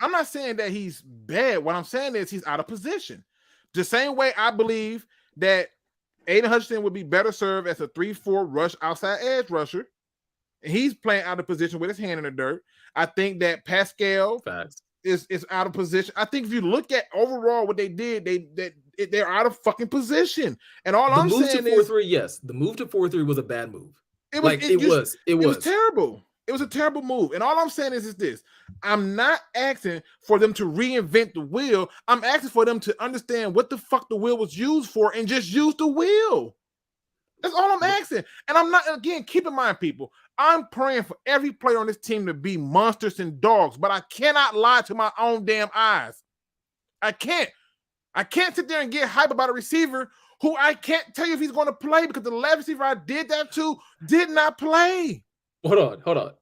I'm not saying that he's bad. What I'm saying is he's out of position. The same way I believe that Aiden Hutchinson would be better served as a 3-4 rush outside edge rusher. He's playing out of position with his hand in the dirt. I think that Pascal is out of position. I think if you look at overall what they did, they're out of fucking position. And all I'm saying is, the move to 4-3 was a bad move. It was terrible. It was a terrible move. And all I'm saying is this: I'm not asking for them to reinvent the wheel. I'm asking for them to understand what the fuck the wheel was used for and just use the wheel. That's all I'm asking. And I'm not, again, keep in mind, people, I'm praying for every player on this team to be monsters and dogs, but I cannot lie to my own damn eyes. I can't sit there and get hype about a receiver who I can't tell you if he's going to play, because the last receiver I did that to did not play. Hold on.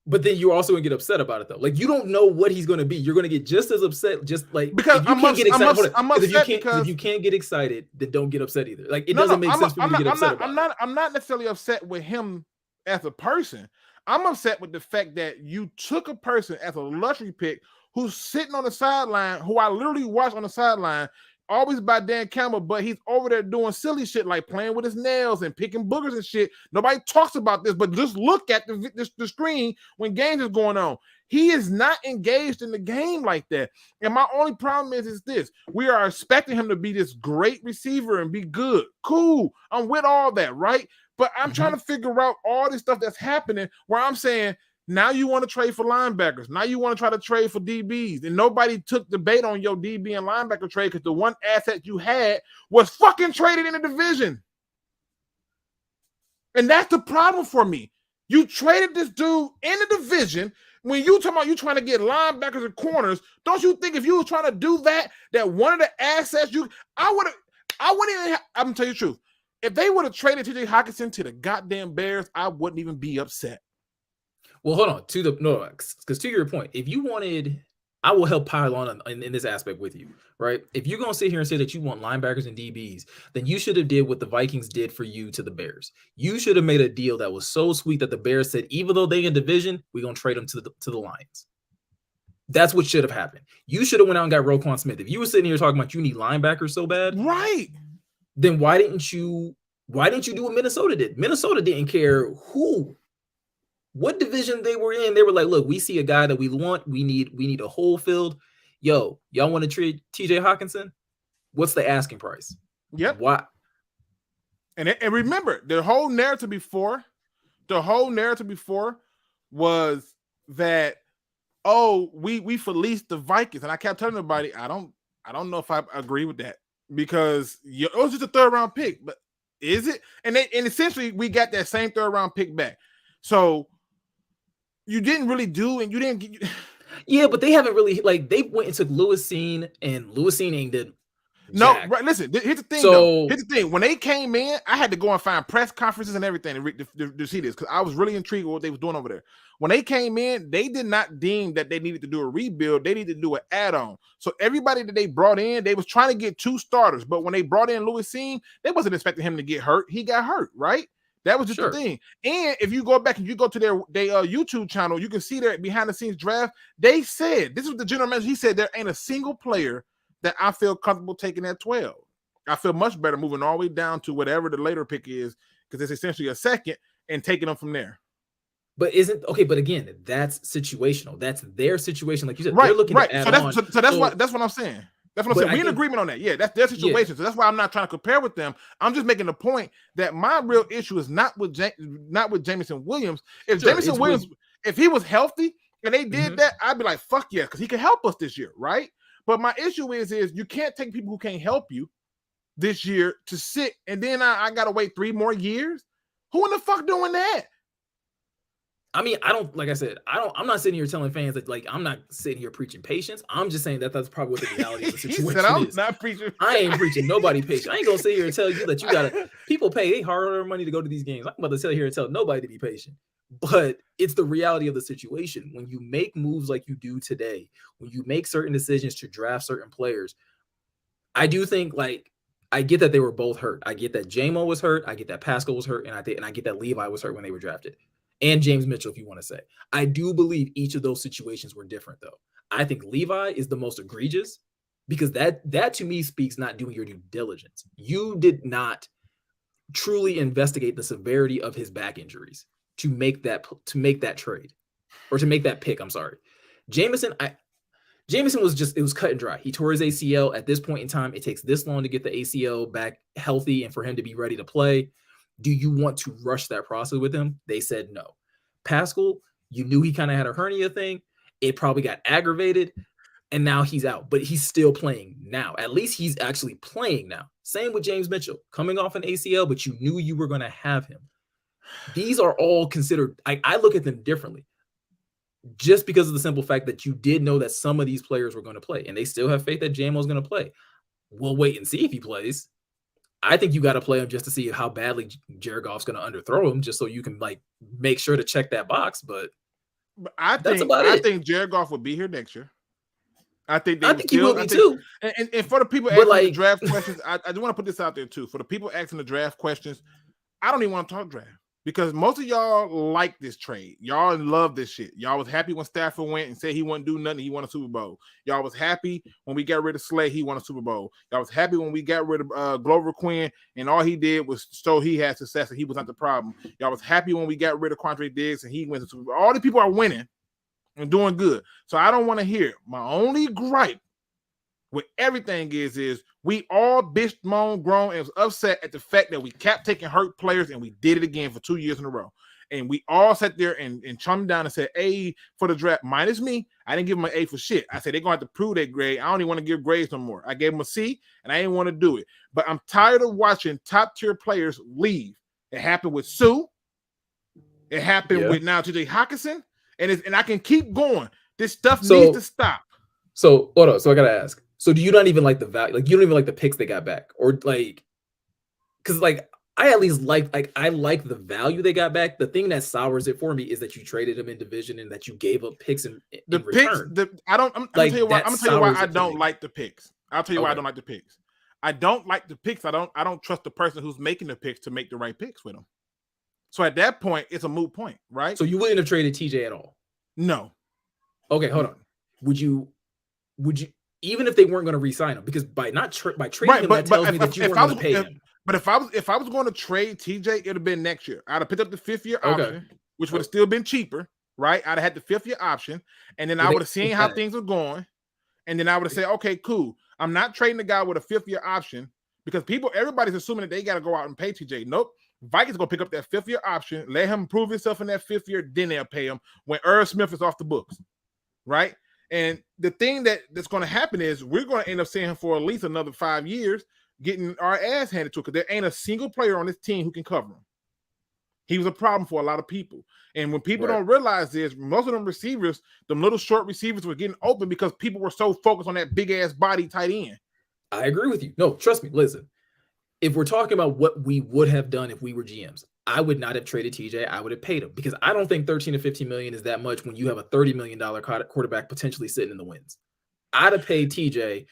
But then you're also going to get upset about it, though. Like, you don't know what he's going to be. You're going to get just as upset, just like, because if you can't get excited, then don't get upset either. Like, it doesn't make sense for you to get upset about it. I'm not necessarily upset with him as a person. I'm upset with the fact that you took a person as a luxury pick who's sitting on the sideline, who I literally watched on the sideline, always by Dan Campbell, but he's over there doing silly shit like playing with his nails and picking boogers and shit. Nobody talks about this, but just look at the screen when games is going on. He is not engaged in the game like that. And my only problem is this: we are expecting him to be this great receiver and be good. Cool. I'm with all that, right? But I'm trying to figure out all this stuff that's happening where I'm saying, now you want to trade for linebackers. Now you want to try to trade for DBs. And nobody took the bait on your DB and linebacker trade because the one asset you had was fucking traded in the division. And that's the problem for me. You traded this dude in the division. When you talking about you trying to get linebackers and corners, don't you think if you were trying to do that one of the assets I wouldn't even, I'm going to tell you the truth. If they would have traded TJ Hawkinson to the goddamn Bears, I wouldn't even be upset. Well, hold on. Because to your point, if you wanted, I will help pile on in this aspect with you, right? If you're going to sit here and say that you want linebackers and DBs, then you should have did what the Vikings did for you to the Bears. You should have made a deal that was so sweet that the Bears said, even though they in division, we're going to trade them to the Lions. That's what should have happened. You should have went out and got Roquan Smith. If you were sitting here talking about you need linebackers so bad, right? Then why didn't you do what Minnesota did? Minnesota didn't care what division they were in. They were like, look, we see a guy that we want. We need a whole field. Yo, y'all want to trade TJ Hawkinson? What's the asking price? Yep. Why? And remember, the whole narrative before was that, oh, we fleeced the Vikings. And I kept telling everybody, I don't know if I agree with that, because it was just a 3rd round pick, but is it? And essentially we got that same 3rd round pick back. So you didn't really do, and you didn't get. Yeah, but they haven't really, like, they went and took Lewis Cine, and Lewis Cine ain't did. No, right. Listen, here's the thing. Here's the thing. When they came in, I had to go and find press conferences and everything to see this, because I was really intrigued with what they was doing over there. When they came in, they did not deem that they needed to do a rebuild. They needed to do an add-on. So everybody that they brought in, they was trying to get 2 starters. But when they brought in Lewis Cine, they wasn't expecting him to get hurt. He got hurt, right? That was just the thing. And if you go back and you go to their YouTube channel, you can see their behind-the-scenes draft. They said, this was the general manager, he said there ain't a single player that I feel comfortable taking at 12. I feel much better moving all the way down to whatever the later pick is, because it's essentially a second, and taking them from there. But but again, that's situational. That's their situation. Like you said, right, they're looking to add on. So that's what I'm saying. That's what I'm saying. We're in agreement on that. Yeah, that's their situation. Yeah. So that's why I'm not trying to compare with them. I'm just making the point that my real issue is not with Jameson Williams. If Jameson Williams, if he was healthy and they did that, I'd be like, fuck yeah, because he can help us this year, right? But my issue is you can't take people who can't help you this year to sit, and then I got to wait 3 more years. Who in the fuck doing that? I mean, I'm not sitting here telling fans that, like, I'm not sitting here preaching patience. I'm just saying that's probably what the reality of the situation is. Not preaching. I ain't preaching nobody patience. I ain't gonna sit here and tell you that you gotta, people pay they hard-earned money to go to these games. I'm about to sit here and tell nobody to be patient. But it's the reality of the situation. When you make moves like you do today, when you make certain decisions to draft certain players, I do think, like, I get that they were both hurt. I get that JMO was hurt. I get that Pascal was hurt. And I get that Levi was hurt when they were drafted. And James Mitchell, if you want to say. I do believe each of those situations were different, though. I think Levi is the most egregious because that to me speaks not doing your due diligence. You did not truly investigate the severity of his back injuries to make that trade or to make that pick. I'm sorry. Jameson was cut and dry. He tore his ACL. At this point in time, it takes this long to get the ACL back healthy and for him to be ready to play. Do you want to rush that process with him? They said no. Pascal, you knew he kind of had a hernia thing. It probably got aggravated, and now he's out. But he's still playing now. At least he's actually playing now. Same with James Mitchell. Coming off an ACL, but you knew you were going to have him. These are all considered, I look at them differently. Just because of the simple fact that you did know that some of these players were going to play, and they still have faith that JMO is going to play. We'll wait and see if he plays. I think you got to play him just to see how badly Jared Goff's going to underthrow him, just so you can, like, make sure to check that box. But I think Jared Goff will be here next year. I think he will be too. And for the people asking the draft questions, I just want to put this out there too. For the people asking the draft questions, I don't even want to talk draft. Because most of y'all like this trade. Y'all love this shit. Y'all was happy when Stafford went and said he wouldn't do nothing. He won a Super Bowl. Y'all was happy when we got rid of Slay. He won a Super Bowl. Y'all was happy when we got rid of Glover Quin, and all he did was show he had success and he was not the problem. Y'all was happy when we got rid of Quandre Diggs and he went to Super Bowl. All the people are winning and doing good. So I don't want to hear it. My only gripe with everything is we all bitched, moaned, groaned, and was upset at the fact that we kept taking hurt players and we did it again for 2 years in a row. And we all sat there and chummed down and said A for the draft, minus me. I didn't give them an A for shit. I said they're going to have to prove their grade. I don't even want to give grades no more. I gave them a C, and I didn't want to do it. But I'm tired of watching top-tier players leave. It happened with Sue. It happened with now TJ Hawkinson. And I can keep going. This stuff needs to stop. So, hold on. So I got to ask. So do you not even like the value? Like, you don't even like the picks they got back? Or, like, because, like, I at least I like the value they got back. The thing that sours it for me is that you traded them in division and that you gave up picks in return. I'm gonna tell you why I don't like the picks. I'll tell you why I don't like the picks. I don't like the picks. I don't trust the person who's making the picks to make the right picks with them. So at that point, it's a moot point, right? So you wouldn't have traded TJ at all? No. Okay, hold on. Would you even if they weren't going to re-sign him? Because by trading him, that tells me that you weren't going to pay him. But if I was going to trade TJ, it'd have been next year. I'd have picked up the 5th-year option, which would have still been cheaper, right? I'd have had the 5th-year option, and then I would have seen how things were going, and then I would have said, okay, cool. I'm not trading the guy with a 5th-year option because everybody's assuming that they got to go out and pay TJ. Nope. Vikings going to pick up that 5th-year option, let him prove himself in that 5th year, then they'll pay him when Irv Smith is off the books, right? And the thing that's going to happen is we're going to end up seeing him for at least another 5 years, getting our ass handed to it because there ain't a single player on this team who can cover him. He was a problem for a lot of people. And when people don't realize this, most of them receivers, them little short receivers were getting open because people were so focused on that big-ass body tight end. I agree with you. No, trust me. Listen, if we're talking about what we would have done if we were GMs, I would not have traded TJ. I would have paid him because I don't think 13 to 15 million is that much when you have a $30 million quarterback potentially sitting in the wins. I'd have paid TJ,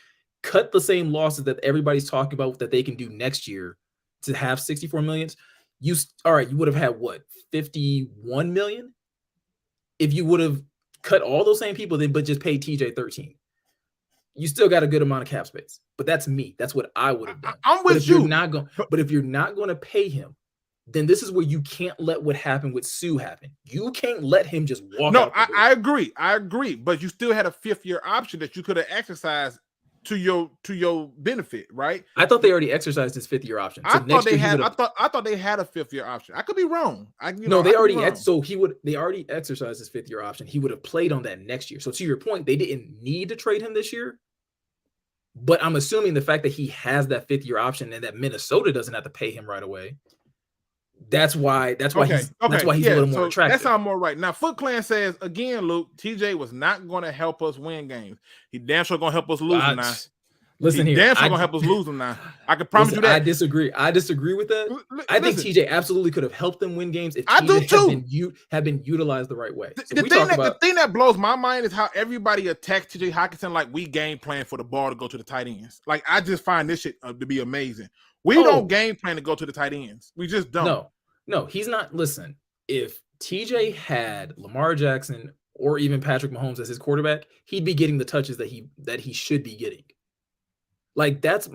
cut the same losses that everybody's talking about that they can do next year to have 64 million. You would have had what, 51 million? If you would have cut all those same people, but just paid TJ 13. You still got a good amount of cap space. But that's me. That's what I would have done. I'm with you. But if you're not going to pay him, then this is where you can't let what happened with Sue happen. You can't let him just walk out. I agree. But you still had a 5th-year option that you could have exercised to your benefit, right? I thought they already exercised his 5th year option. So I thought they had a 5th year option. I could be wrong. They already exercised his 5th year option. He would have played on that next year. So to your point, they didn't need to trade him this year. But I'm assuming the fact that he has that 5th year option and that Minnesota doesn't have to pay him right away. That's why he's a little more attractive. That sounds more right. Now, Foot Clan says again, Luke, TJ was not going to help us win games. He damn sure going to help us lose them now. Listen here, damn sure going to help us lose them now. I can promise you that. I disagree with that. I think TJ absolutely could have helped them win games if TJ had been utilized the right way. So the thing that blows my mind is how everybody attacks TJ Hawkinson like we game plan for the ball to go to the tight ends. Like I just find this shit to be amazing. We don't game plan to go to the tight ends. We just don't. No, he's not. Listen, if TJ had Lamar Jackson or even Patrick Mahomes as his quarterback, he'd be getting the touches that he should be getting. Like that's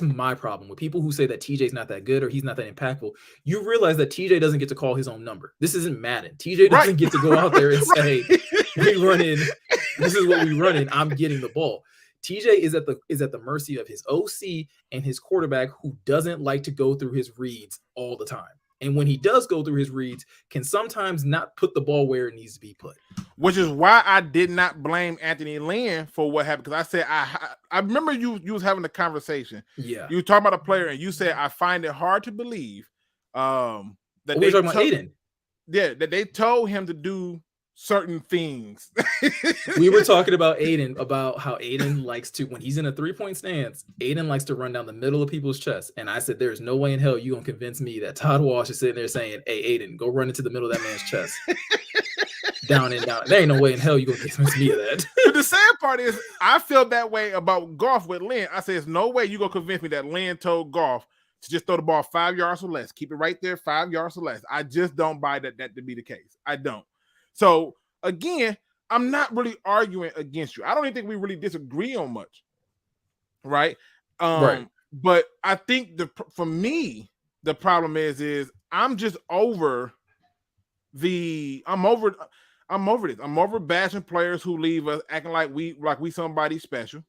my problem with people who say that TJ's not that good or he's not that impactful. You realize that TJ doesn't get to call his own number. This isn't Madden. TJ doesn't get to go out there and say, "We run in. This is what we run in. I'm getting the ball." TJ is at the mercy of his OC and his quarterback, who doesn't like to go through his reads all the time. And when he does go through his reads, can sometimes not put the ball where it needs to be put. Which is why I did not blame Anthony Lynn for what happened. Because I said, I remember you was having a conversation. Yeah. You were talking about a player and you said, I find it hard to believe that we're talking about Aiden. Yeah, that they told him to do certain things. We were talking about Aiden, about how Aiden likes to, when he's in a 3-point stance, Aiden likes to run down the middle of people's chests. And I said, there's no way in hell you're going to convince me that Todd Walsh is sitting there saying, "Hey, Aiden, go run into the middle of that man's chest." Down and down. There ain't no way in hell you're going to convince me of that. The sad part is, I feel that way about Goff with Lynn. I said, there's no way you're going to convince me that Lynn told Goff to just throw the ball 5 yards or less. Keep it right there, 5 yards or less. I just don't buy that to be the case. I don't. So, again, I'm not really arguing against you. I don't even think we really disagree on much, right? Right. But I think for me, the problem is I'm just over I'm over this. I'm over bashing players who leave us acting like we somebody special.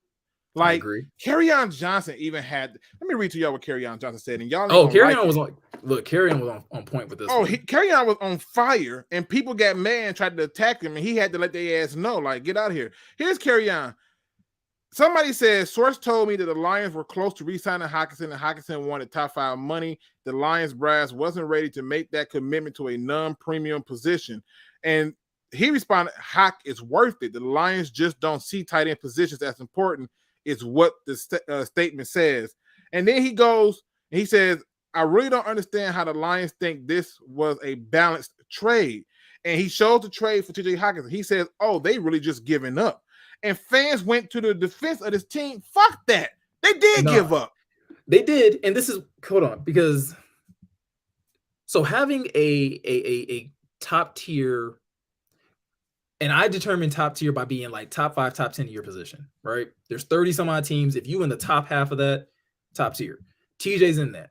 Like Kerryon Johnson even had. Let me read to y'all what Kerryon Johnson said, and y'all. Kerryon was on. Look, Kerryon was on point with this. Kerryon was on fire, and people got mad and tried to attack him, and he had to let their ass know, like, get out of here. Here's Kerryon. Somebody says, source told me that the Lions were close to re-signing Hawkinson, and Hawkinson wanted top 5 money. The Lions brass wasn't ready to make that commitment to a non-premium position, and he responded, "Hawk is worth it. The Lions just don't see tight end positions as important. It's what the statement says." And then he goes and he says, "I really don't understand how the Lions think this was a balanced trade." And he shows the trade for TJ Hawkinson. He says, "Oh, they really just giving up." And fans went to the defense of this team. Fuck that. They did give up. They did. And this is, hold on, because so having a top tier, and I determine top tier by being like top 5, top 10 of your position, right? There's 30 some odd teams. If you in the top half of that, top tier. TJ's in that.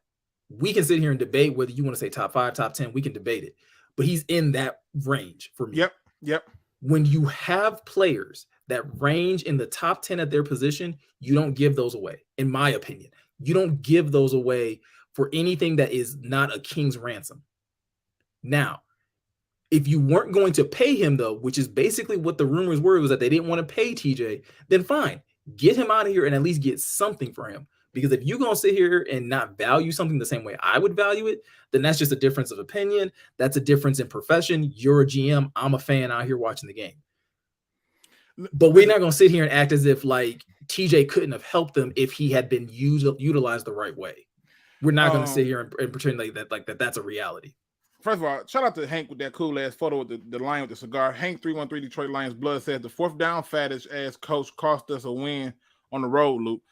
We can sit here and debate whether you want to say top 5, top 10. We can debate it. But he's in that range for me. Yep. When you have players that range in the top 10 at their position, you don't give those away, in my opinion. You don't give those away for anything that is not a king's ransom. Now, if you weren't going to pay him, though, which is basically what the rumors were, was that they didn't want to pay TJ, then fine. Get him out of here and at least get something for him. Because if you're going to sit here and not value something the same way I would value it, then that's just a difference of opinion. That's a difference in profession. You're a GM. I'm a fan out here watching the game. But we're not going to sit here and act as if like TJ couldn't have helped them if he had been utilized the right way. We're not going to sit here and pretend like that's a reality. First of all, shout out to Hank with that cool ass photo with the lion with the cigar. Hank 313 Detroit Lions Blood says the 4th down faddish ass coach cost us a win on the road, Luke.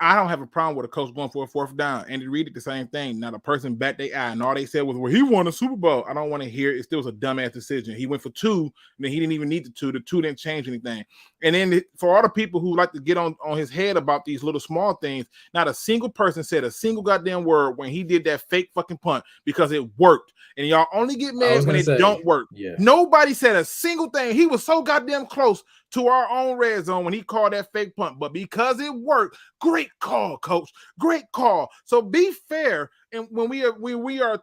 I don't have a problem with a coach going for a 4th down. Andy Reid did the same thing. Now the person bat their eye, and all they said was, "Well, he won a Super Bowl." I don't want to hear it. It still was a dumbass decision. He went for 2, and then he didn't even need the 2. The 2 didn't change anything. And then for all the people who like to get on his head about these little small things, not a single person said a single goddamn word when he did that fake fucking punt because it worked. And y'all only get mad when it don't work. Yeah. Nobody said a single thing. He was so goddamn close to our own red zone when he called that fake punt. But because it worked, great call, coach. Great call. So be fair. And when we are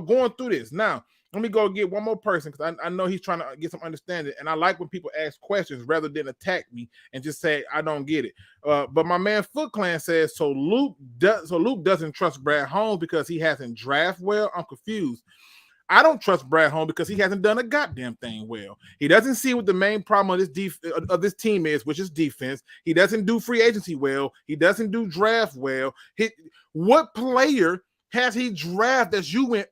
going through this. Now, let me go get one more person because I know he's trying to get some understanding. And I like when people ask questions rather than attack me and just say, I don't get it. But my man Foot Clan says, so Luke doesn't trust Brad Holmes because he hasn't drafted well. I'm confused. I don't trust Brad Holmes because he hasn't done a goddamn thing well. He doesn't see what the main problem of this team is, which is defense. He doesn't do free agency well. He doesn't do draft well. What player has he drafted that you went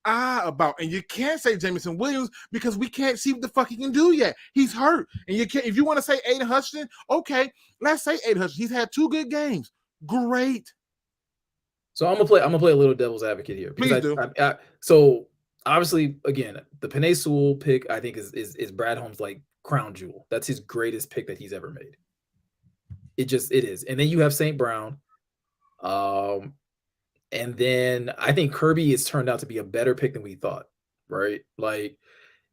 about? And you can't say Jameson Williams because we can't see what the fuck he can do yet. He's hurt. And you can't, if you want to say Aiden Hutchinson, okay, let's say Aiden Hutchinson. He's had 2 good games. Great. So I'm gonna play a little devil's advocate here. Please do. So obviously, again, the Penei Sewell pick I think is Brad Holmes' like crown jewel. That's his greatest pick that he's ever made. It is. And then you have St. Brown. And then I think Kirby has turned out to be a better pick than we thought, right? Like,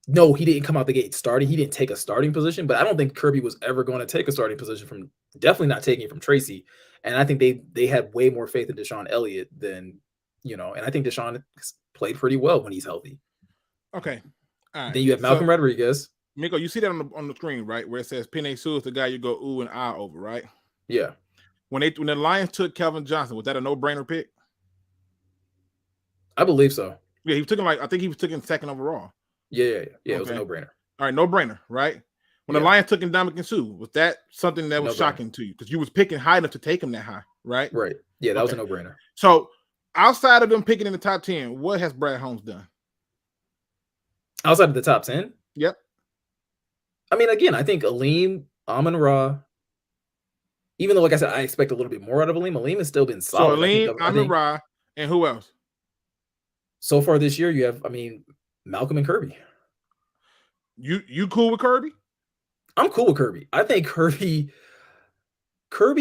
no, he didn't come out the gate starting. He didn't take a starting position, but I don't think Kirby was ever going to take a starting position definitely not taking it from Tracy. And I think they had way more faith in Deshaun Elliott than, and I think Deshaun played pretty well when he's healthy. Okay. All right. Then you have Malcolm Rodriguez. Miko, you see that on the screen, right? Where it says Penei Sewell is the guy you go ooh and ah over, right? Yeah. When the Lions took Calvin Johnson, was that a no-brainer pick? I believe so. Yeah, he took him I think he was taken 2nd overall. Yeah. Okay. It was a no-brainer. All right, no-brainer, right? When the Lions took Ndamukong Suh, was that something that was shocking to you? Because you was picking high enough to take him that high, right? Right. Yeah, that was a no-brainer. So outside of them picking in the top 10, what has Brad Holmes done? Outside of the top 10? Yep. I mean, again, I think Aleem, Amon-Ra, even though, like I said, I expect a little bit more out of Aleem has still been solid. So Aleem, Amon-Ra, and who else? So far this year, you have, Malcolm and Kirby. You cool with Kirby? I'm cool with Kirby. I think Kirby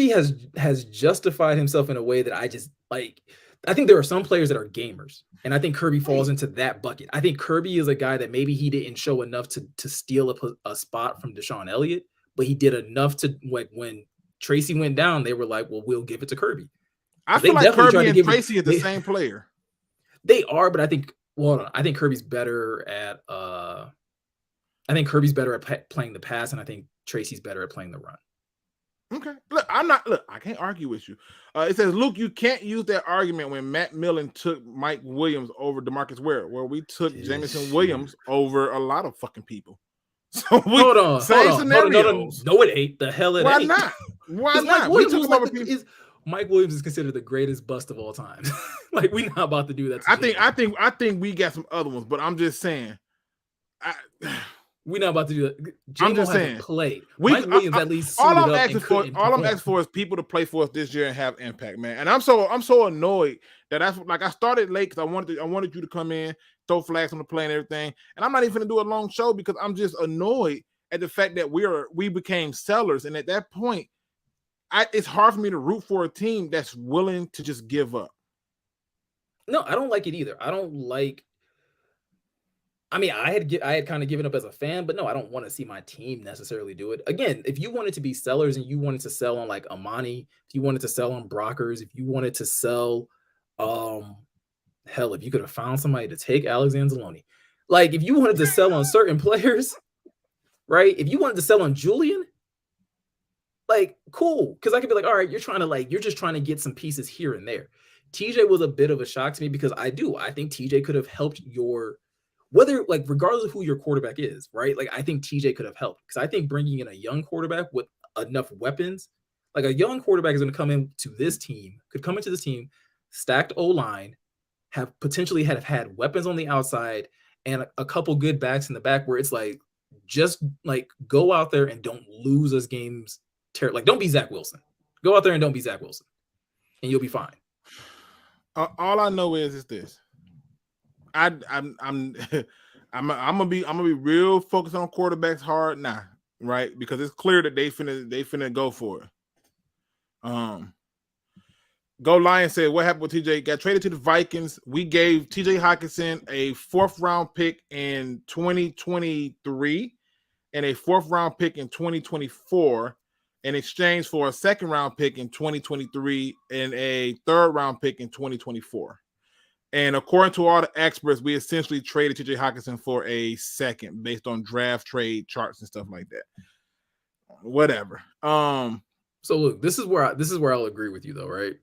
has justified himself in a way that I just like. I think there are some players that are gamers, and I think Kirby falls into that bucket. I think Kirby is a guy that maybe he didn't show enough to steal a spot from Deshaun Elliott, but he did enough to, like, when Tracy went down, they were like, well, we'll give it to Kirby. I feel like Kirby and Tracy are the same player. They are, but I think Kirby's better at playing the pass, and I think Tracy's better at playing the run. Okay. Look, I can't argue with you. It says, Luke, you can't use that argument when Matt Millen took Mike Williams over DeMarcus Ware. Well, we took Jameson Williams over a lot lot of fucking people. So hold on. No, it ain't. The hell it ain't. Why not? Why not? We took him over people. Mike Williams is considered the greatest bust of all time. Like, we're not about to do that. I think we got some other ones, but I'm just saying. We're not about to do that. I'm just saying. Play. Mike Williams at least. All I'm asking for is people to play for us this year and have impact, man. And I'm so annoyed that's like I started late because I wanted you to come in, throw flags on the play and everything. And I'm not even gonna do a long show because I'm just annoyed at the fact that we became sellers, and at that point, it's hard for me to root for a team that's willing to just give up. No, I don't like it either. I don't like. I mean, I had kind of given up as a fan, but no, I don't want to see my team necessarily do it. Again, if you wanted to be sellers and you wanted to sell on like Amani, if you wanted to sell on Brockers, if you wanted to sell, hell, if you could have found somebody to take Alexander Zaloni, like if you wanted to sell on certain players, right? If you wanted to sell on Julian, like, cool, because I could be like, all right, you're just trying to get some pieces here and there. TJ was a bit of a shock to me because I think TJ could have helped regardless of who your quarterback is, right? Like, I think TJ could have helped because I think bringing in a young quarterback with enough weapons, like a young quarterback is going to come into this team, stacked O-line, have potentially had weapons on the outside and a couple good backs in the back where it's like, just like go out there and don't lose us games. Like, don't be Zach Wilson. Go out there and don't be Zach Wilson, and you'll be fine. All I know is this. I'm gonna be real focused on quarterbacks hard now. right? Because it's clear that they finna go for it. Go Lions said, what happened with TJ? Got traded to the Vikings. We gave TJ Hawkinson a 4th round pick in 2023 and a 4th round pick in 2024 in exchange for a 2nd round pick in 2023 and a 3rd round pick in 2024. And according to all the experts, we essentially traded TJ Hawkinson for a 2nd based on draft trade charts and stuff like that. Whatever. So look, this is where I'll agree with you though, right?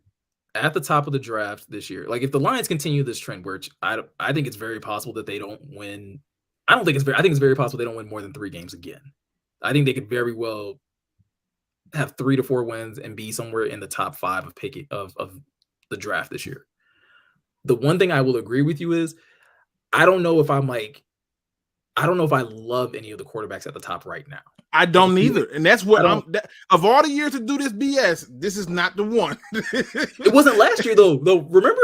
At the top of the draft this year, like if the Lions continue this trend, where I think it's very possible that they don't win. I think it's very possible they don't win more than 3 games again. I think they could very well have 3 to 4 wins and be somewhere in the top 5 of the draft this year. The one thing I will agree with you is I don't know if I love any of the quarterbacks at the top right now. I don't either. And that's what of all the years to do this BS, this is not the one. It wasn't last year though. Remember?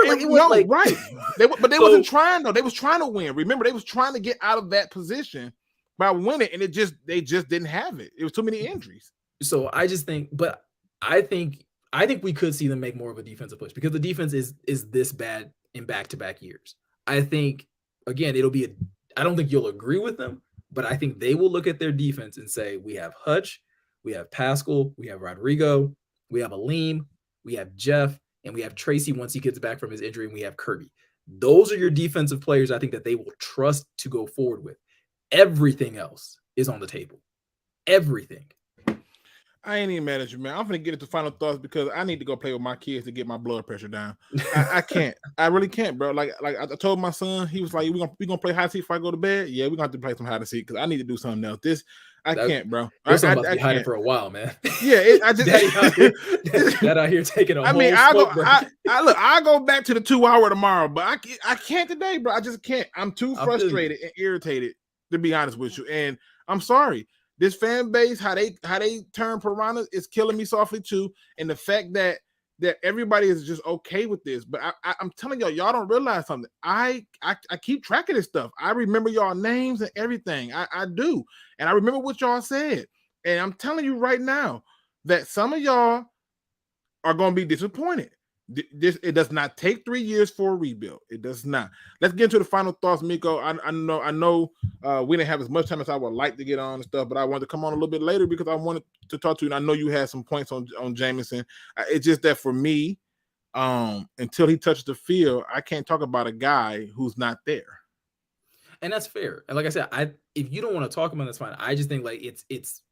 Right. They wasn't trying though. They was trying to win. Remember, they was trying to get out of that position by winning, and they just didn't have it. It was too many injuries. So I think we could see them make more of a defensive push because the defense is this bad in back-to-back years. I think again, I don't think you'll agree with them, but I think they will look at their defense and say, we have Hutch, we have Pascal, we have Rodrigo, we have Aleem, we have Jeff, and we have Tracy once he gets back from his injury, and we have Kirby. Those are your defensive players I think that they will trust to go forward with. Everything else is on the table. Everything. I ain't even mad at you, man. I'm going to get into final thoughts because I need to go play with my kids to get my blood pressure down. I can't. I really can't, bro. Like I told my son, he was like, we gonna play hide and seek if I go to bed? Yeah, we're going to have to play some hide and seek because I need to do something else. I can't, bro. You're about to be hiding for a while, man. Yeah, Dad out here taking a I'll go back to the 2 hour tomorrow, but I can't today, bro. I just can't. I'm too frustrated and irritated, to be honest with you. And I'm sorry. This fan base, how they turn piranhas is killing me softly too. And the fact that everybody is just okay with this. But I'm telling y'all don't realize something. I keep track of this stuff. I remember y'all names and everything. I do. And I remember what y'all said. And I'm telling you right now that some of y'all are going to be disappointed. It does not take 3 years for a rebuild. It does not. Let's get into the final thoughts, Miko. I know we didn't have as much time as I would like to get on and stuff, but I wanted to come on a little bit later because I wanted to talk to you. And I know you had some points on Jameson. It's just that for me, until he touches the field, I can't talk about a guy who's not there. And that's fair. And like I said, if you don't want to talk about it, that's fine. I just think like it's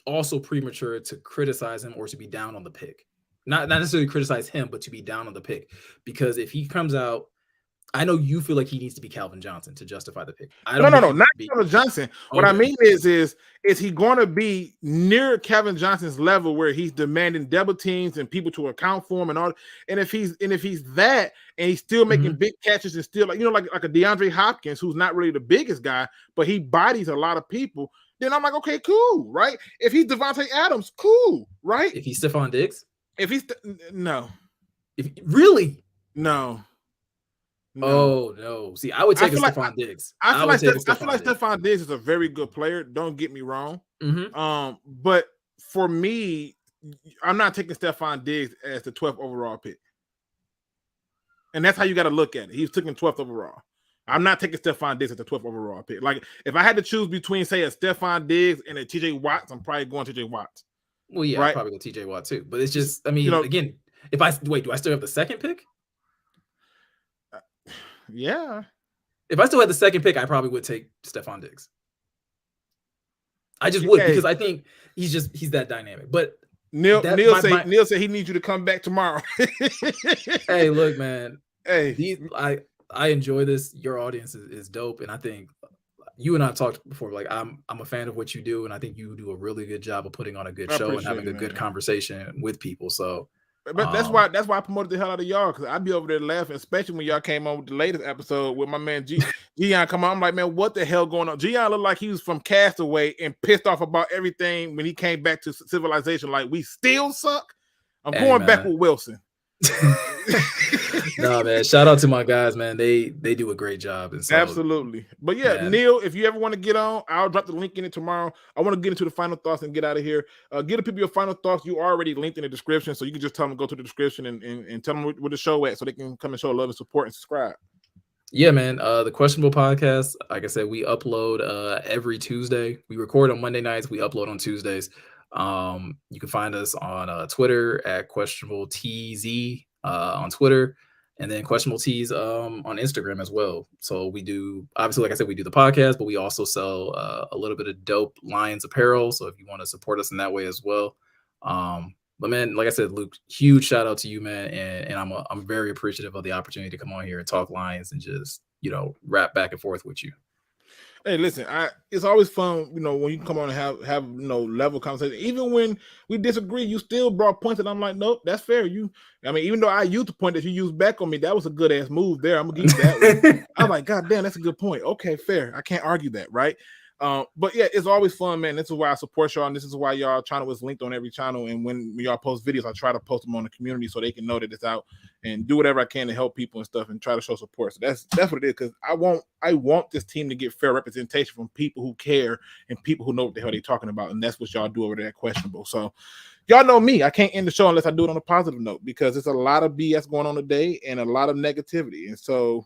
also premature to criticize him or to be down on the pick. Not necessarily criticize him, but to be down on the pick. Because if he comes out, I know you feel like he needs to be Calvin Johnson to justify the pick. No, not Calvin Johnson. What I mean is he going to be near Calvin Johnson's level where he's demanding double teams and people to account for him and all. And if he's that and he's still making big catches and still like a DeAndre Hopkins, who's not really the biggest guy, but he bodies a lot of people, then I'm like, okay, cool, right? If he's Devontae Adams, cool, right? If he's Stephon Diggs. If he's no, really no. Oh no! See, I would take Stephon Diggs. I feel like Stephon Diggs is a very good player. Don't get me wrong. But for me, I'm not taking Stephon Diggs as the 12th overall pick, and that's how you got to look at it. He's taking 12th overall. I'm not taking Stephon Diggs as the 12th overall pick. Like if I had to choose between say a Stephon Diggs and a TJ Watt, I'm probably going TJ Watt. Well, yeah, right? I'd probably go TJ Watt too. But it's just, I mean, again, do I still have the 2nd pick? Yeah. If I still had the 2nd pick, I probably would take Stephon Diggs. I just would because I think he's that dynamic. But Neil said he needs you to come back tomorrow. Hey, look, man. Hey, I enjoy this. Your audience is dope, and I think you and I talked before. Like I'm a fan of what you do, and I think you do a really good job of putting on a good show and having a good conversation with people. So, but that's why I promoted the hell out of y'all because I'd be over there laughing, especially when y'all came on with the latest episode with my man Gian come on. I'm like, man, what the hell going on? Gian looked like he was from Castaway and pissed off about everything when he came back to civilization. Like we still suck. I'm going back with Wilson. Nah, man. Shout out to my guys, man. They do a great job. And so, absolutely. But yeah, man. Neil, if you ever want to get on, I'll drop the link in it tomorrow. I want to get into the final thoughts and get out of here. Give the people your final thoughts. You already linked in the description, so you can just tell them to go to the description and tell them where the show at, so they can come and show love and support and subscribe. Yeah, man. The Questionable Podcast, like I said, we upload every Tuesday. We record on Monday nights. We upload on Tuesdays. You can find us on Twitter at QuestionableTZ on Twitter, and then Questionable Tees on Instagram as well. So we do, obviously, like I said, we do the podcast, but we also sell a little bit of dope Lions apparel. So if you want to support us in that way as well. But man, like I said, Luke, huge shout out to you, man, and I'm very appreciative of the opportunity to come on here and talk Lions and just, you know, rap back and forth with you. Hey, listen, it's always fun, you know, when you come on and have you know, level conversation. Even when we disagree, you still brought points that I'm like, nope, that's fair. Even though I used the point that you used back on me, that was a good ass move there. I'm gonna give you that one. I'm like, God damn, that's a good point. Okay, fair. I can't argue that, right? But yeah, it's always fun, man. This is why I support y'all, and this is why y'all channel is linked on every channel. And when y'all post videos, I try to post them on the community so they can know that it's out and do whatever I can to help people and stuff and try to show support. So that's what it is, because I want this team to get fair representation from people who care and people who know what the hell they're talking about, and that's what y'all do over there at Questionable. So y'all know me. I can't end the show unless I do it on a positive note, because there's a lot of BS going on today and a lot of negativity, and so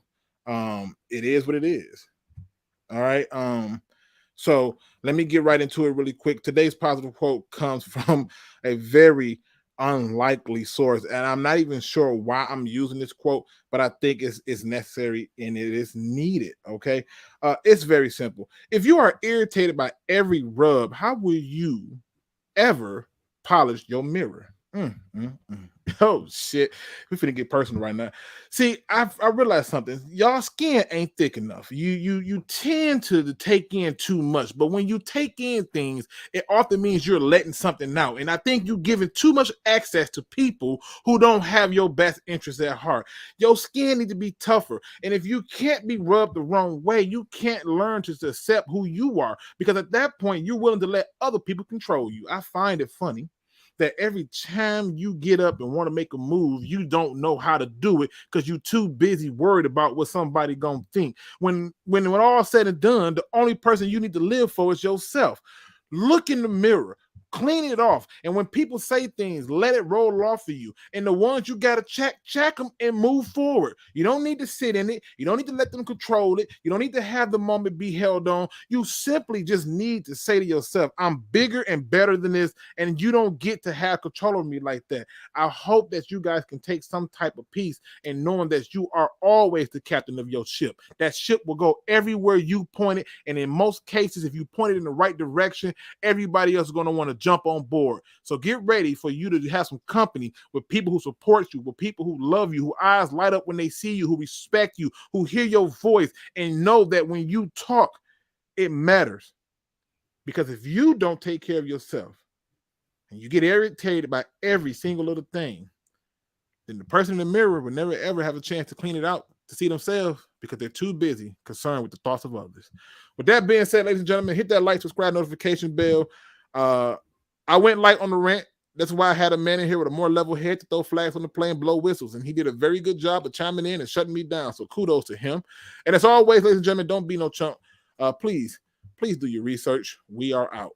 it is what it is. All right. So let me get right into it really quick. Today's positive quote comes from a very unlikely source, and I'm not even sure why I'm using this quote, but I think it's necessary and it is needed. Okay. It's very simple. If you are irritated by every rub, how will you ever polish your mirror? Oh shit, we finna get personal right now. See, I realized something. Y'all skin ain't thick enough. You tend to take in too much, but when you take in things, it often means you're letting something out. And I think you're giving too much access to people who don't have your best interests at heart. Your skin needs to be tougher. And if you can't be rubbed the wrong way, you can't learn to accept who you are, because at that point, you're willing to let other people control you. I find it funny that every time you get up and want to make a move, you don't know how to do it because you're too busy worried about what somebody gonna think. When all said and done, the only person you need to live for is yourself. Look in the mirror, clean it off, and when people say things, let it roll off of you. And the ones you gotta check them and move forward. You don't need to sit in it. You don't need to let them control it. You don't need to have the moment be held on. You simply just need to say to yourself, I'm bigger and better than this, and you don't get to have control of me like that. I hope that you guys can take some type of peace in knowing that you are always the captain of your ship. That ship will go everywhere you point it, and in most cases, if you point it in the right direction, everybody else is going to want to jump on board. So get ready for you to have some company with people who support you, with people who love you, whose eyes light up when they see you, who respect you, who hear your voice, and know that when you talk, it matters. Because if you don't take care of yourself and you get irritated by every single little thing, then the person in the mirror will never ever have a chance to clean it out to see themselves, because they're too busy concerned with the thoughts of others. With that being said, ladies and gentlemen, hit that like, subscribe, notification bell. I went light on the rant. That's why I had a man in here with a more level head to throw flags on the play and blow whistles, and he did a very good job of chiming in and shutting me down. So kudos to him. And as always, ladies and gentlemen, don't be no chump. Please do your research. We are out.